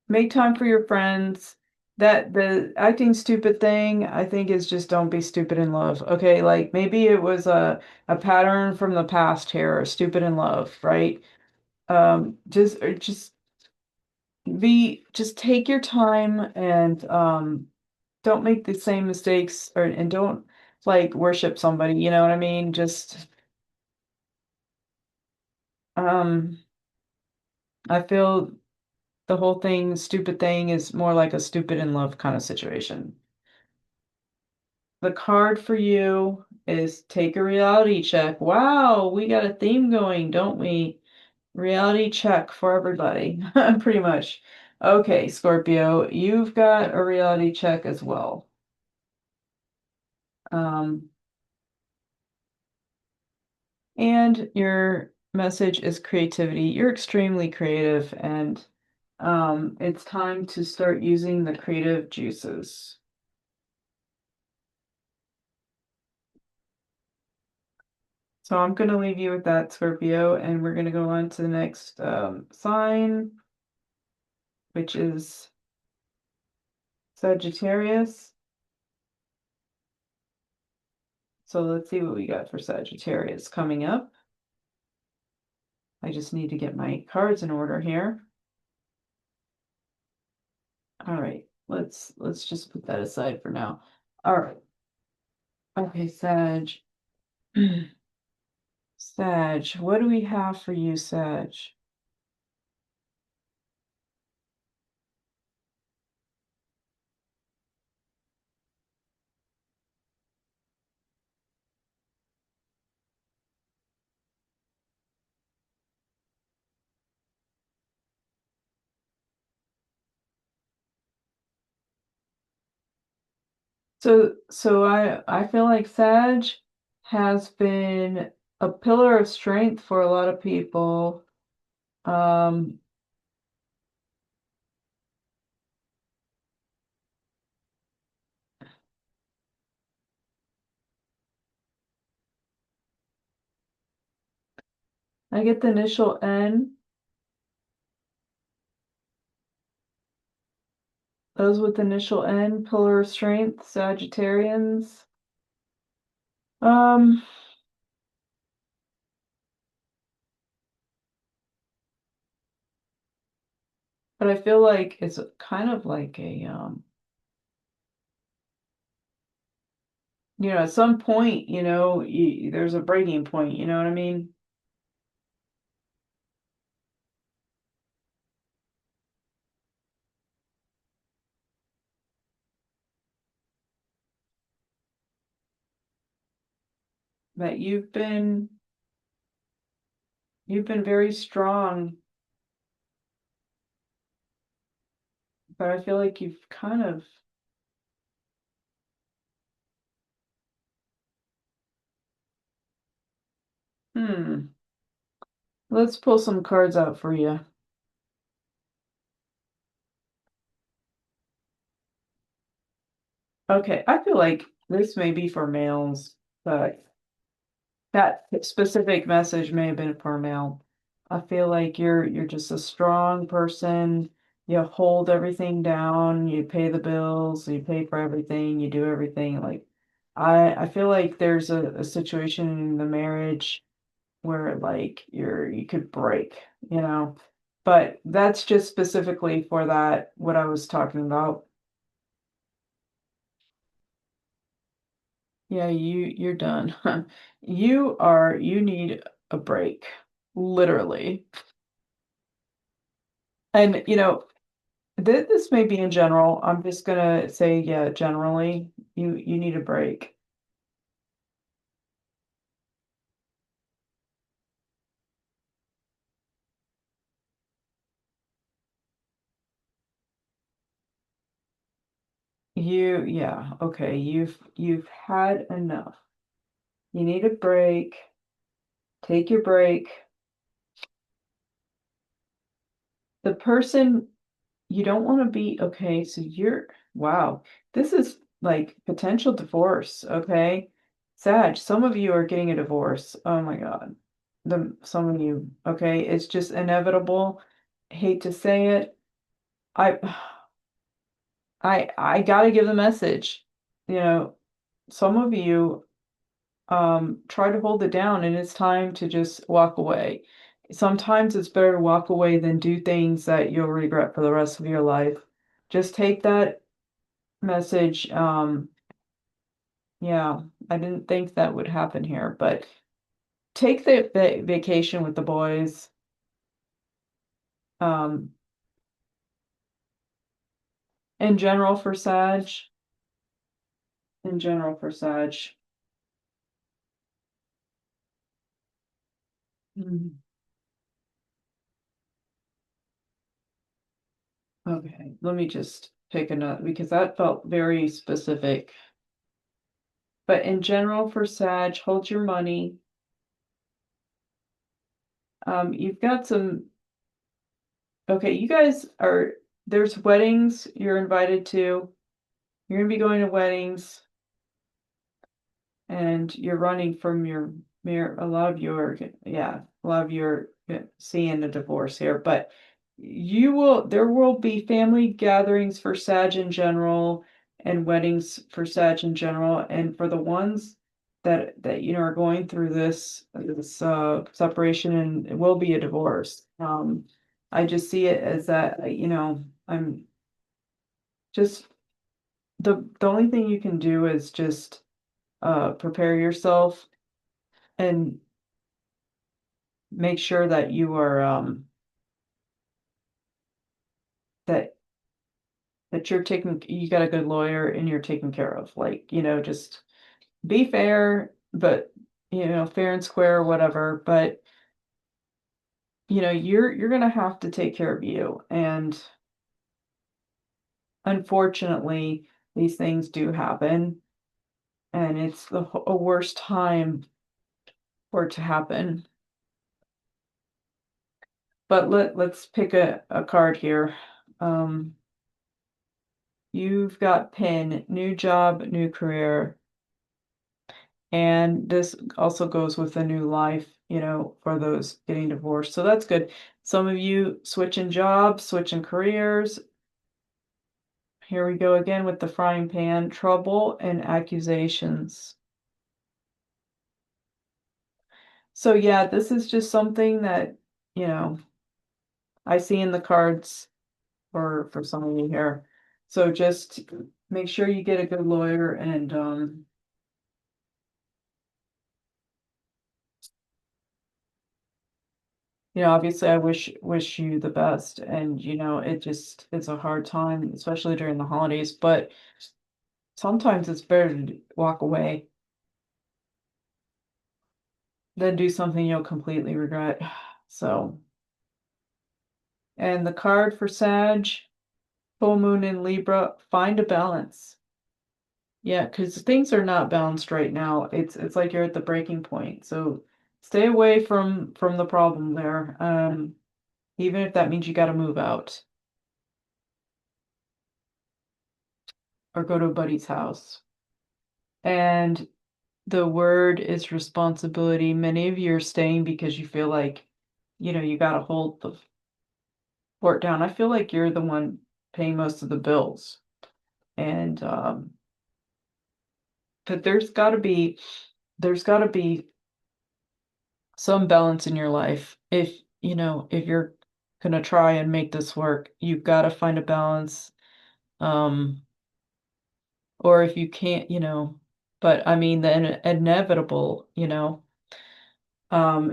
make time for your friends. That the acting stupid thing, I think, is just don't be stupid in love. Okay, like maybe it was a pattern from the past here, stupid in love, right? Just take your time and don't make the same mistakes and don't like worship somebody, you know what I mean? Just um I feel the whole thing, stupid thing, is more like a stupid in love kind of situation. The card for you is take a reality check. Wow, we got a theme going, don't we? Reality check for everybody, pretty much. Okay, Scorpio, you've got a reality check as well. Um, and your message is creativity. You're extremely creative, and it's time to start using the creative juices. So I'm going to leave you with that, Scorpio, and we're going to go on to the next sign, which is Sagittarius. So let's see what we got for Sagittarius coming up. I just need to get my cards in order here. All right, let's just put that aside for now. All right. Okay, Sag. Sag, what do we have for you, Sag? So I feel like Sag has been a pillar of strength for a lot of people. Um, I get the initial N. Those with initial N, pillar of strength, Sagittarians. Um, but I feel like it's kind of like a at some point, there's a breaking point, you know what I mean? That you've been very strong, but I feel like you've kind of hmm. Let's pull some cards out for you. Okay, I feel like this may be for males, but that specific message may have been for male. I feel like you're just a strong person. You hold everything down, you pay the bills, you pay for everything, you do everything. Like I feel like there's a situation in the marriage where like you could break, you know. But that's just specifically for that what I was talking about. Yeah, you're done. You need a break, literally. And this may be in general. I'm just gonna say, yeah, generally, you need a break. Yeah, okay, you've had enough. You need a break. Take your break. The person you don't want to be, okay, so wow, this is like potential divorce, okay? Sag, some of you are getting a divorce. Oh my God. Some of you, okay? It's just inevitable. Hate to say it. I I gotta give the message. You know, some of you try to hold it down and it's time to just walk away. Sometimes it's better to walk away than do things that you'll regret for the rest of your life. Just take that message. Yeah, I didn't think that would happen here, but take the vacation with the boys. Um, in general for Sag, in general for Sag. Mhm. Okay, let me just pick another because that felt very specific. But in general for Sag, hold your money. You've got some, okay, you guys there's weddings you're invited to. You're gonna be going to weddings and you're running from your Mir a lot of you are, yeah, a lot of you are seeing a divorce here, but there will be family gatherings for Sag in general and weddings for Sag in general. And for the ones that are going through this separation, and it will be a divorce. I just see it as that, I'm just the only thing you can do is just prepare yourself and make sure that you are that you got a good lawyer and you're taken care of. Like, just be fair, but fair and square, whatever. But you're gonna have to take care of you. And unfortunately, these things do happen, and it's a worst time for it to happen. But let's pick a card here. You've got Pin, new job, new career. And this also goes with a new life, for those getting divorced. So that's good. Some of you switching jobs, switching careers. Here we go again with the frying pan, trouble and accusations. So yeah, this is just something that, I see in the cards for some of you here. So just make sure you get a good lawyer, and obviously I wish you the best, and it's a hard time, especially during the holidays, but sometimes it's better to walk away than do something you'll completely regret. So, and the card for Sag, full moon in Libra, find a balance. Yeah, because things are not balanced right now. It's like you're at the breaking point. So stay away from the problem there. Even if that means you got to move out or go to a buddy's house. And the word is responsibility. Many of you are staying because you feel like, you got to hold the fort down. I feel like you're the one paying most of the bills. And but there's got to be some balance in your life. If you're gonna try and make this work, you've got to find a balance. Um, or if you can't, but I mean the inevitable,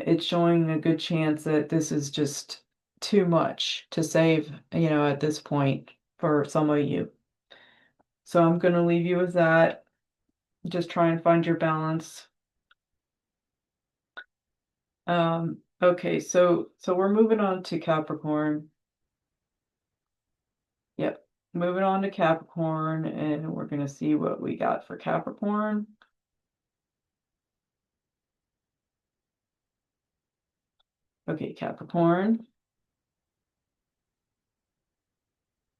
it's showing a good chance that this is just too much to save, at this point for some of you. So I'm gonna leave you with that. Just try and find your balance. Okay, so we're moving on to Capricorn. Yep. Moving on to Capricorn, and we're gonna see what we got for Capricorn. Okay, Capricorn.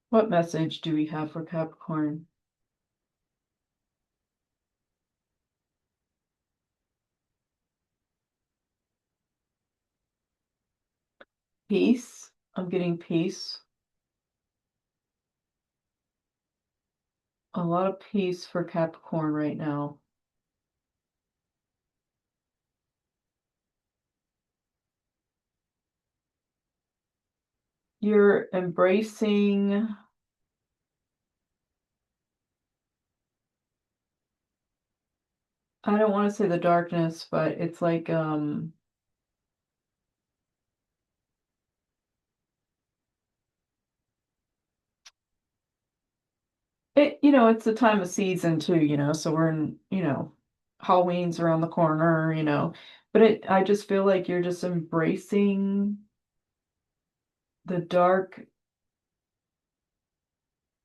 What message do we have for Capricorn? Peace. I'm getting peace. A lot of peace for Capricorn right now. You're embracing, I don't want to say the darkness, but it's like it's the time of season too, so we're in, Halloween's around the corner, but I just feel like you're just embracing the dark,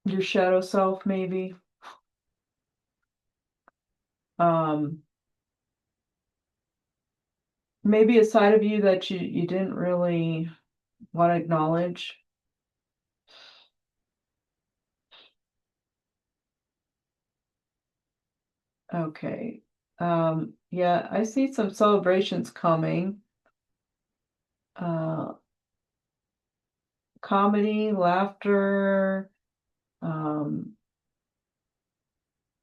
your shadow self, maybe. Um, Maybe a side of you that you didn't really want to acknowledge. Okay. Yeah, I see some celebrations coming. Uh, Comedy, laughter, um,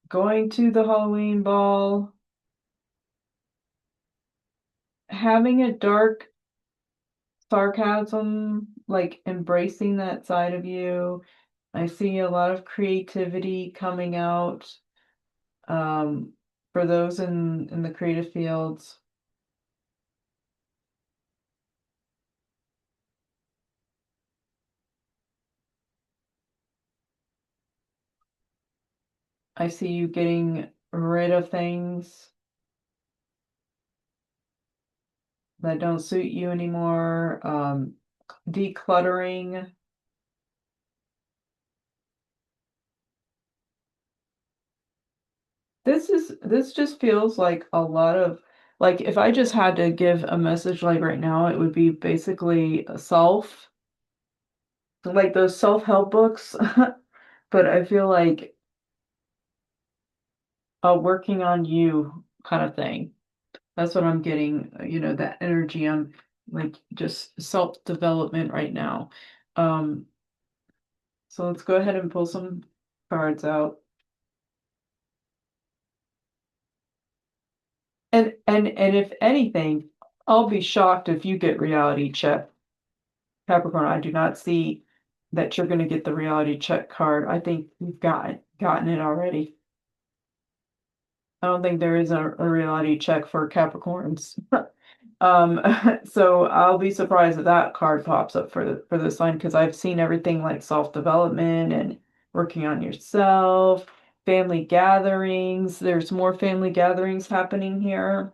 going to the Halloween ball, having a dark sarcasm, like embracing that side of you. I see a lot of creativity coming out, um, for those in the creative fields. I see you getting rid of things that don't suit you anymore, decluttering. This just feels like a lot of, like, if I just had to give a message like right now, it would be basically a self, like those self-help books. But I feel like a working on you kind of thing. That's what I'm getting, that energy. I'm like just self-development right now. Um, so let's go ahead and pull some cards out. And if anything, I'll be shocked if you get reality check. Capricorn, I do not see that you're going to get the reality check card. I think you've gotten it already. I don't think there is a reality check for Capricorns. Um, so I'll be surprised if that card pops up for this sign, because I've seen everything like self-development and working on yourself, family gatherings. There's more family gatherings happening here.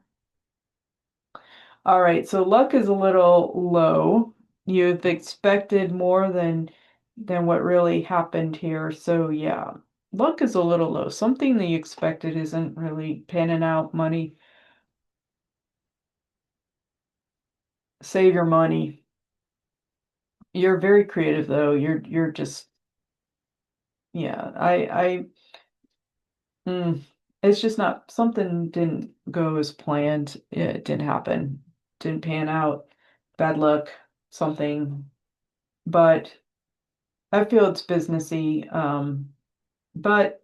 All right, so luck is a little low. You've expected more than what really happened here. So yeah, luck is a little low. Something that you expected isn't really panning out. Money. Save your money. You're very creative though. You're just, yeah. Mm, it's just not, something didn't go as planned. It didn't happen. Didn't pan out. Bad luck. Something. But I feel it's businessy. But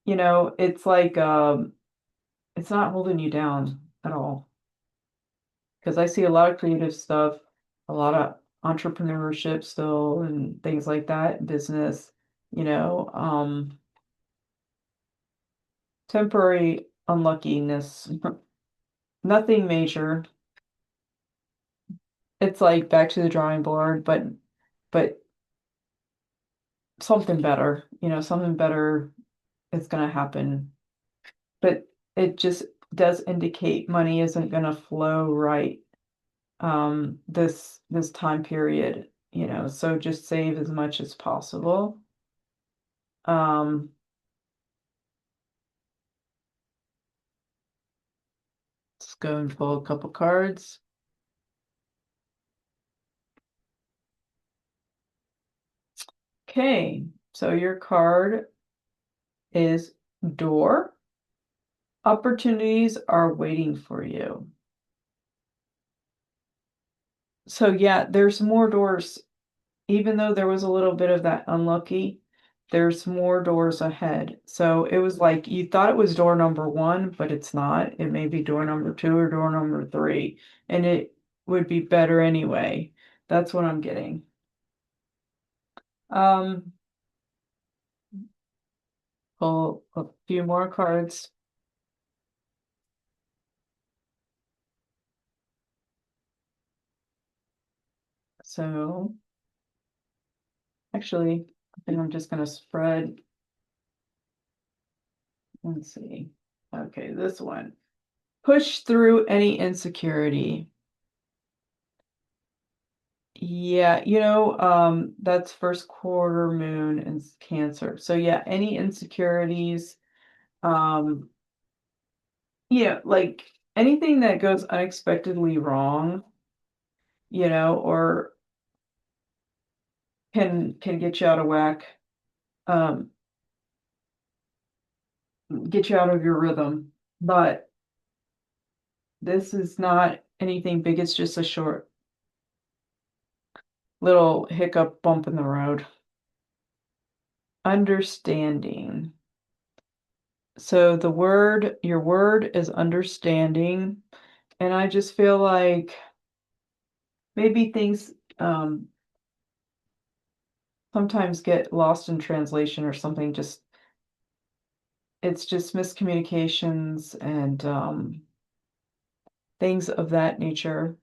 it's like, it's not holding you down at all, because I see a lot of creative stuff, a lot of entrepreneurship still and things like that, business, you know, um, temporary unluckiness, nothing major. It's like back to the drawing board, but something better, something better is going to happen. But it just does indicate money isn't going to flow right, this time period, so just save as much as possible. um let's go and pull a couple cards. Okay, so your card is door. Opportunities are waiting for you. So yeah, there's more doors. Even though there was a little bit of that unlucky, there's more doors ahead. So it was like you thought it was door number one, but it's not. It may be door number two or door number three, and it would be better anyway. That's what I'm getting. Um, pull a few more cards. So actually, I think I'm just gonna spread. Let's see. Okay, this one. Push through any insecurity. Yeah, that's first quarter moon and Cancer. So yeah, any insecurities, um, like anything that goes unexpectedly wrong, or can get you out of whack, um, get you out of your rhythm. But This is not anything big. It's just a short little hiccup bump in the road. Understanding. So your word is understanding. And I just feel like maybe things sometimes get lost in translation or something. It's just miscommunications and things of that nature.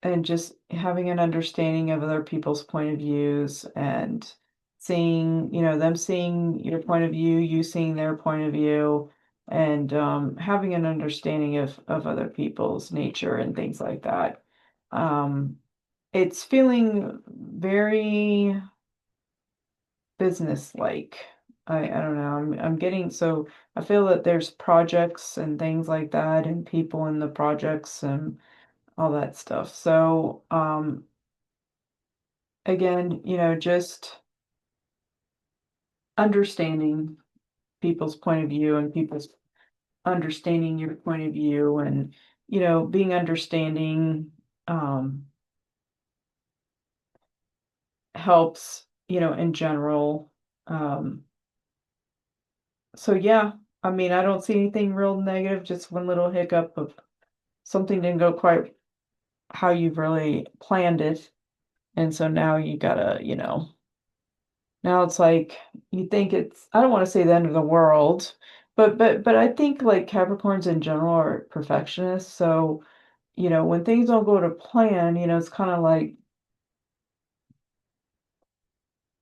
And just having an understanding of other people's point of views and seeing, them seeing your point of view, you seeing their point of view, and having an understanding of other people's nature and things like that. It's feeling very business-like. I don't know. I'm getting so I feel that there's projects and things like that and people in the projects and all that stuff. So, again, just understanding people's point of view and people's understanding your point of view and, being understanding, helps, in general. Um, so yeah, I mean, I don't see anything real negative, just one little hiccup of something didn't go quite how you've really planned it. And so now you gotta, now it's like you think it's I don't want to say the end of the world, but I think like Capricorns in general are perfectionists. So, when things don't go to plan, it's kind of like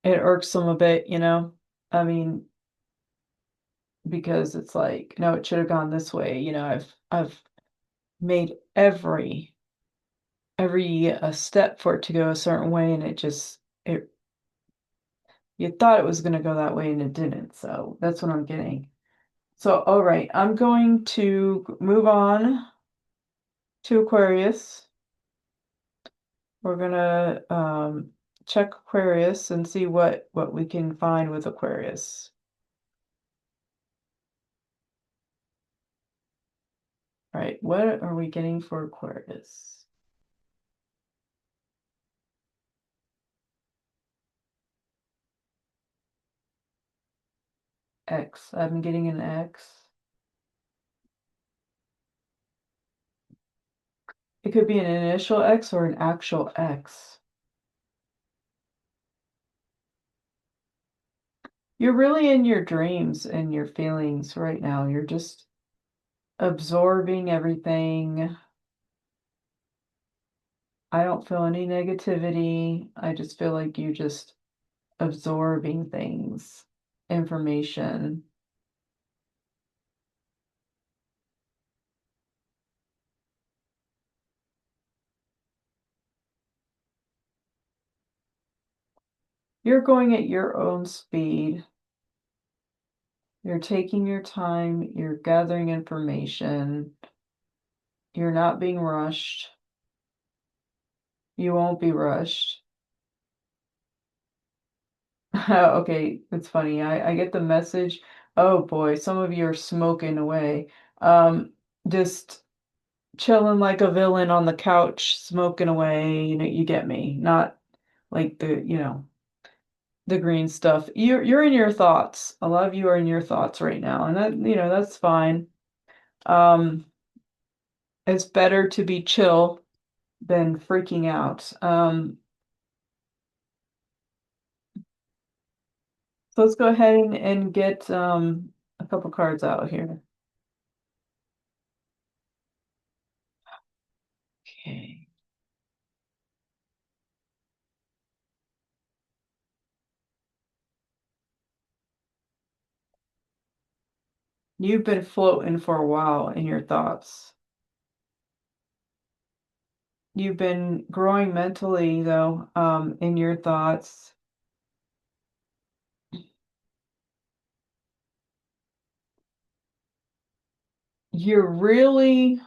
it irks them a bit. I mean, because it's like, no, it should have gone this way. I've made every step for it to go a certain way, and it you thought it was going to go that way and it didn't. So that's what I'm getting. So, all right, I'm going to move on to Aquarius. We're gonna check Aquarius and see what we can find with Aquarius. All right, what are we getting for Aquarius? X. I'm getting an X. It could be an initial X or an actual X. You're really in your dreams and your feelings right now. You're just absorbing everything. I don't feel any negativity. I just feel like you just absorbing things, information. You're going at your own speed. You're taking your time. You're gathering information. You're not being rushed. You won't be rushed. Okay, it's funny. I get the message. Oh boy, some of you are smoking away. Just chilling like a villain on the couch, smoking away. You get me. Not like the green stuff. You're in your thoughts. A lot of you are in your thoughts right now, and that's fine. Um, it's better to be chill than freaking out. So let's go ahead and get a couple cards out here. Okay. You've been floating for a while in your thoughts. You've been growing mentally though, in your thoughts. You're really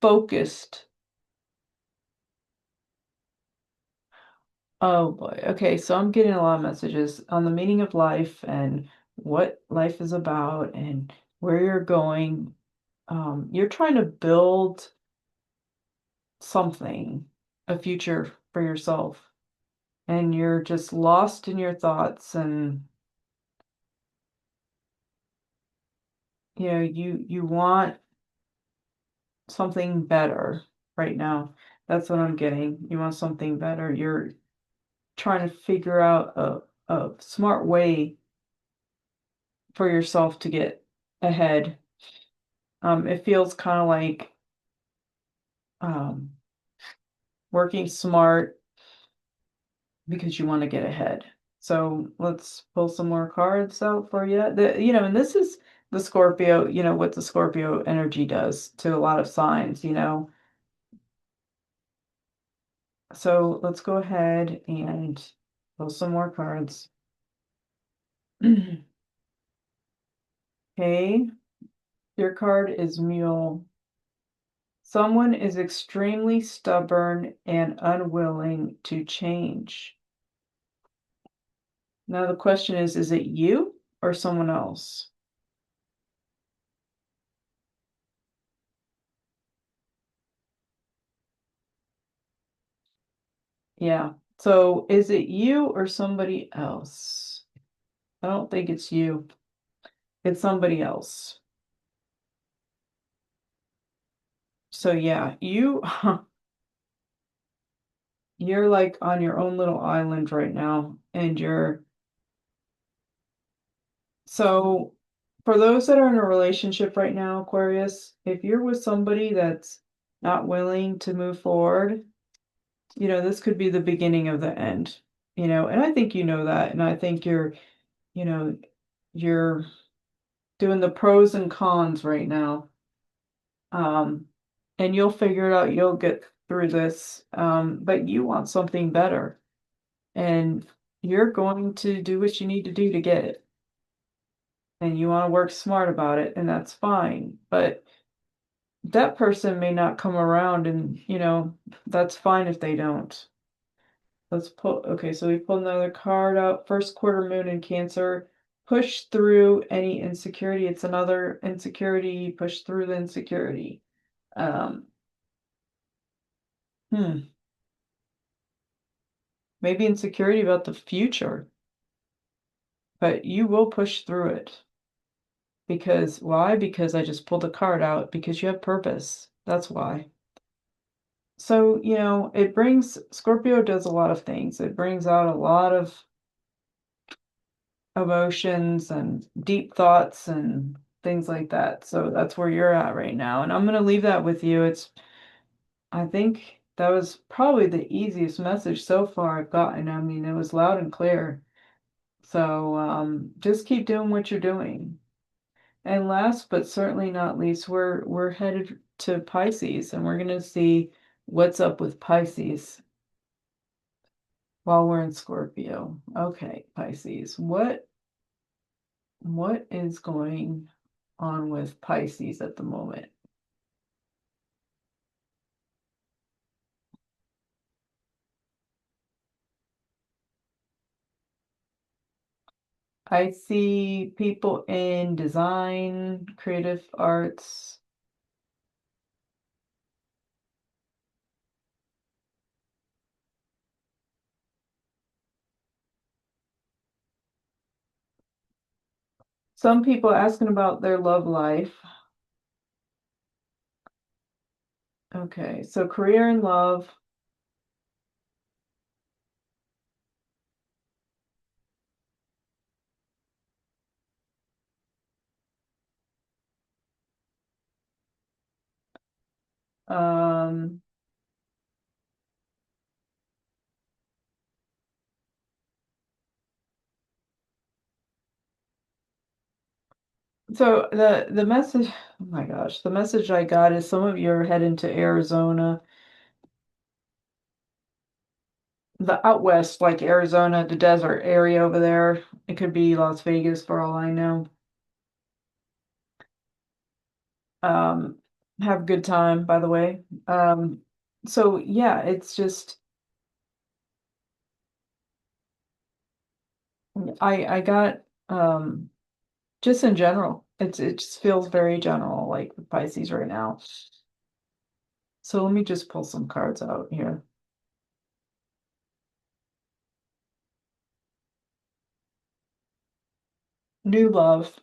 focused. Oh boy. Okay, so I'm getting a lot of messages on the meaning of life and what life is about and where you're going. You're trying to build something, a future for yourself, and you're just lost in your thoughts, and you want something better right now. That's what I'm getting. You want something better. You're trying to figure out a smart way for yourself to get ahead. It feels kind of like um, working smart because you want to get ahead. So let's pull some more cards out for you. And this is the Scorpio, what the Scorpio energy does to a lot of signs. So let's go ahead and pull some more cards. Okay, your card is Mule. Someone is extremely stubborn and unwilling to change. Now the question is it you or someone else? Yeah. So is it you or somebody else? I don't think it's you. It's somebody else. So yeah, you're like on your own little island right now, and so for those that are in a relationship right now, Aquarius, if you're with somebody that's not willing to move forward, this could be the beginning of the end, and I think you know that, and I think you know, you're doing the pros and cons right now. Um, and you'll figure it out, you'll get through this. But you want something better, and you're going to do what you need to do to get it. And you want to work smart about it, and that's fine. But that person may not come around, and that's fine if they don't. Let's pull, okay, so we pulled another card out. First quarter moon in Cancer. Push through any insecurity. It's another insecurity. Push through the insecurity. Um, hmm, maybe insecurity about the future, but you will push through it. Because why? Because I just pulled a card out because you have purpose. That's why. So, it brings, Scorpio does a lot of things. It brings out a lot of emotions and deep thoughts and things like that. So that's where you're at right now. And I'm going to leave that with you. I think that was probably the easiest message so far I've gotten. I mean, it was loud and clear. So just keep doing what you're doing. And last but certainly not least, we're headed to Pisces, and we're going to see what's up with Pisces while we're in Scorpio. Okay, Pisces, what is going on with Pisces at the moment? I see people in design, creative arts. Some people asking about their love life. Okay, so career and love. Um, so the message, oh my gosh, the message I got is some of you are heading to Arizona, the out west, like Arizona, the desert area over there. It could be Las Vegas for all I know. Um, have a good time, by the way. So yeah, it's just I got just in general. it just feels very general, like with Pisces right now. So let me just pull some cards out here. New love.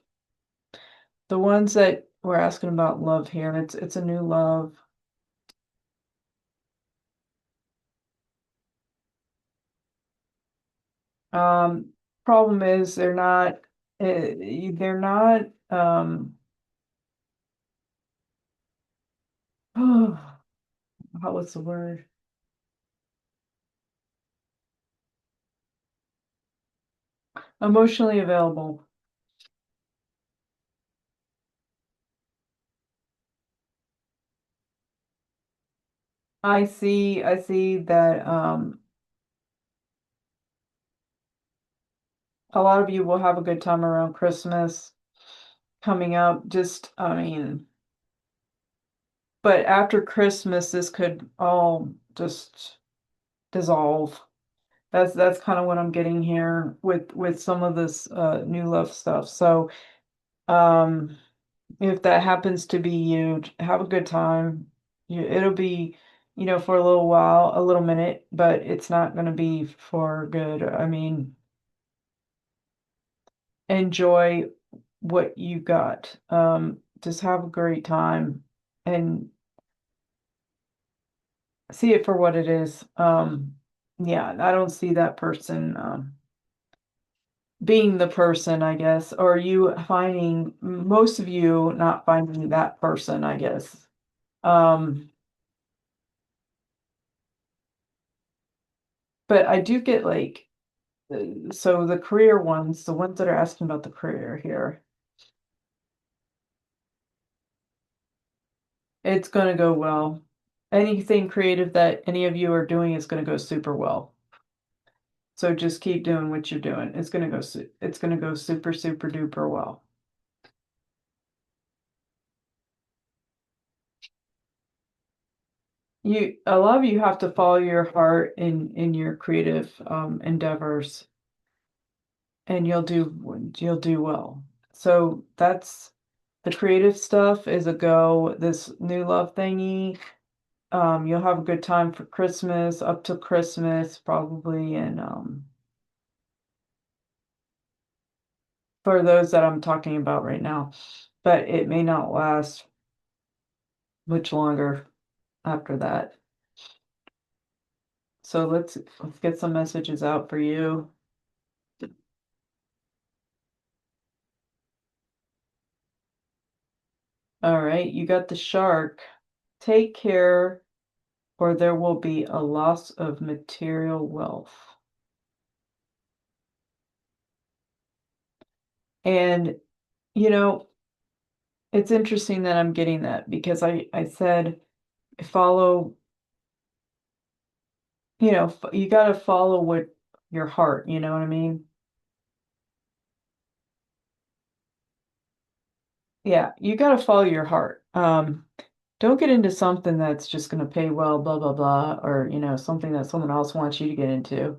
The ones that we're asking about love here, it's a new love. Um, Problem is they're not oh, what's the word? Emotionally available. I see that a lot of you will have a good time around Christmas coming up. Just, I mean, but after Christmas, this could all just dissolve. That's kind of what I'm getting here with some of this new love stuff. So, um, if that happens to be you, have a good time. It'll be, for a little while, a little minute, but it's not going to be for good. I mean, enjoy what you got. Just have a great time and see it for what it is. Yeah, I don't see that person being the person, I guess, or you finding most of you not finding that person, I guess. Um, but I do get like so the career ones, the ones that are asking about the career here, it's going to go well. Anything creative that any of you are doing is going to go super well. So just keep doing what you're doing. It's going to go super super duper well. A lot of you have to follow your heart in your creative endeavors, and you'll do well. So that's the creative stuff is a go. This new love thingy, you'll have a good time for Christmas, up to Christmas probably, and for those that I'm talking about right now, but it may not last much longer after that. So let's get some messages out for you. All right, you got the shark. Take care, or there will be a loss of material wealth. And, you know, it's interesting that I'm getting that because I said follow, you got to follow what your heart, you know what I mean? Yeah, you got to follow your heart. Don't get into something that's just going to pay well, blah, blah, blah, or, something that someone else wants you to get into.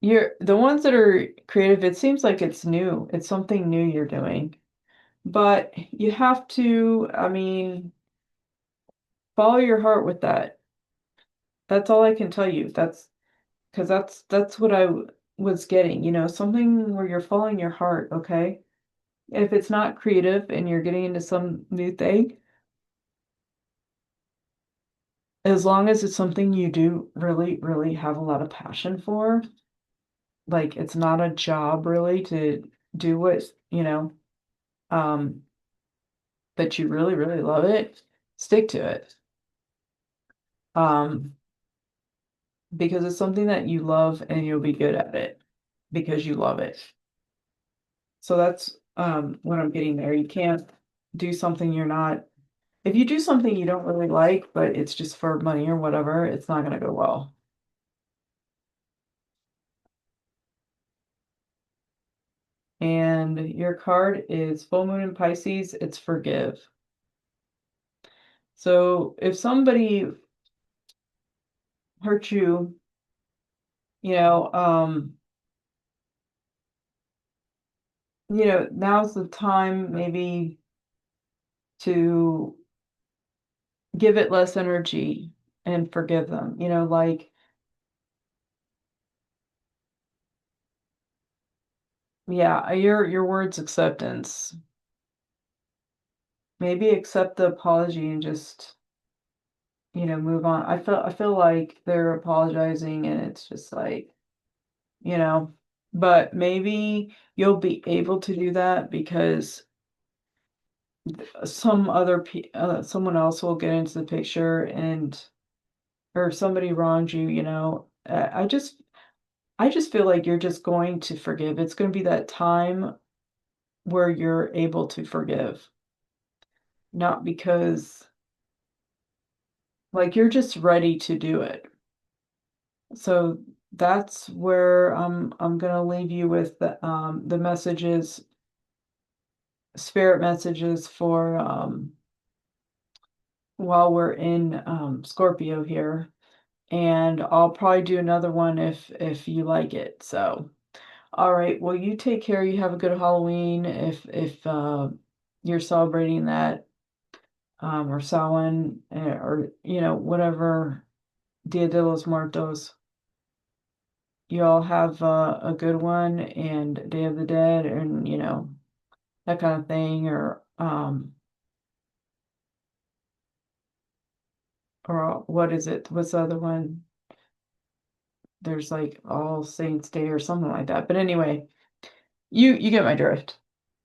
The ones that are creative, it seems like it's new. It's something new you're doing. But you have to, I mean, follow your heart with that. That's all I can tell you. That's because that's what was getting, something where you're following your heart, okay? If it's not creative and you're getting into some new thing, as long as it's something you do really, really have a lot of passion for, like it's not a job really to do what, um, but you really, really love it, stick to it. Um, because it's something that you love and you'll be good at it because you love it. So that's what I'm getting there. You can't do something you're not, if you do something you don't really like, but it's just for money or whatever, it's not going to go well. And your card is full moon in Pisces, it's forgive. So if somebody hurt you, you know, um, now's the time maybe to give it less energy and forgive them. Like, yeah, your words acceptance. Maybe accept the apology and just, move on. I feel like they're apologizing and it's just like, you know, but maybe you'll be able to do that because someone else will get into the picture and or somebody wronged you, I just feel like you're just going to forgive. It's going to be that time where you're able to forgive, not because like you're just ready to do it. So that's where I'm going to leave you with the messages, spirit messages for while we're in Scorpio here. And I'll probably do another one if you like it. So, all right. Well, you take care. You have a good Halloween if you're celebrating that or Samhain or whatever Dia de los Muertos. You all have a good one and Day of the Dead and that kind of thing or what is it? What's the other one? There's like All Saints Day or something like that. But anyway, you get my drift.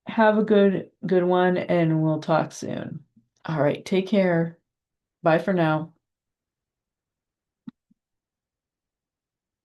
Have a good one and we'll talk soon. All right, take care. Bye for now.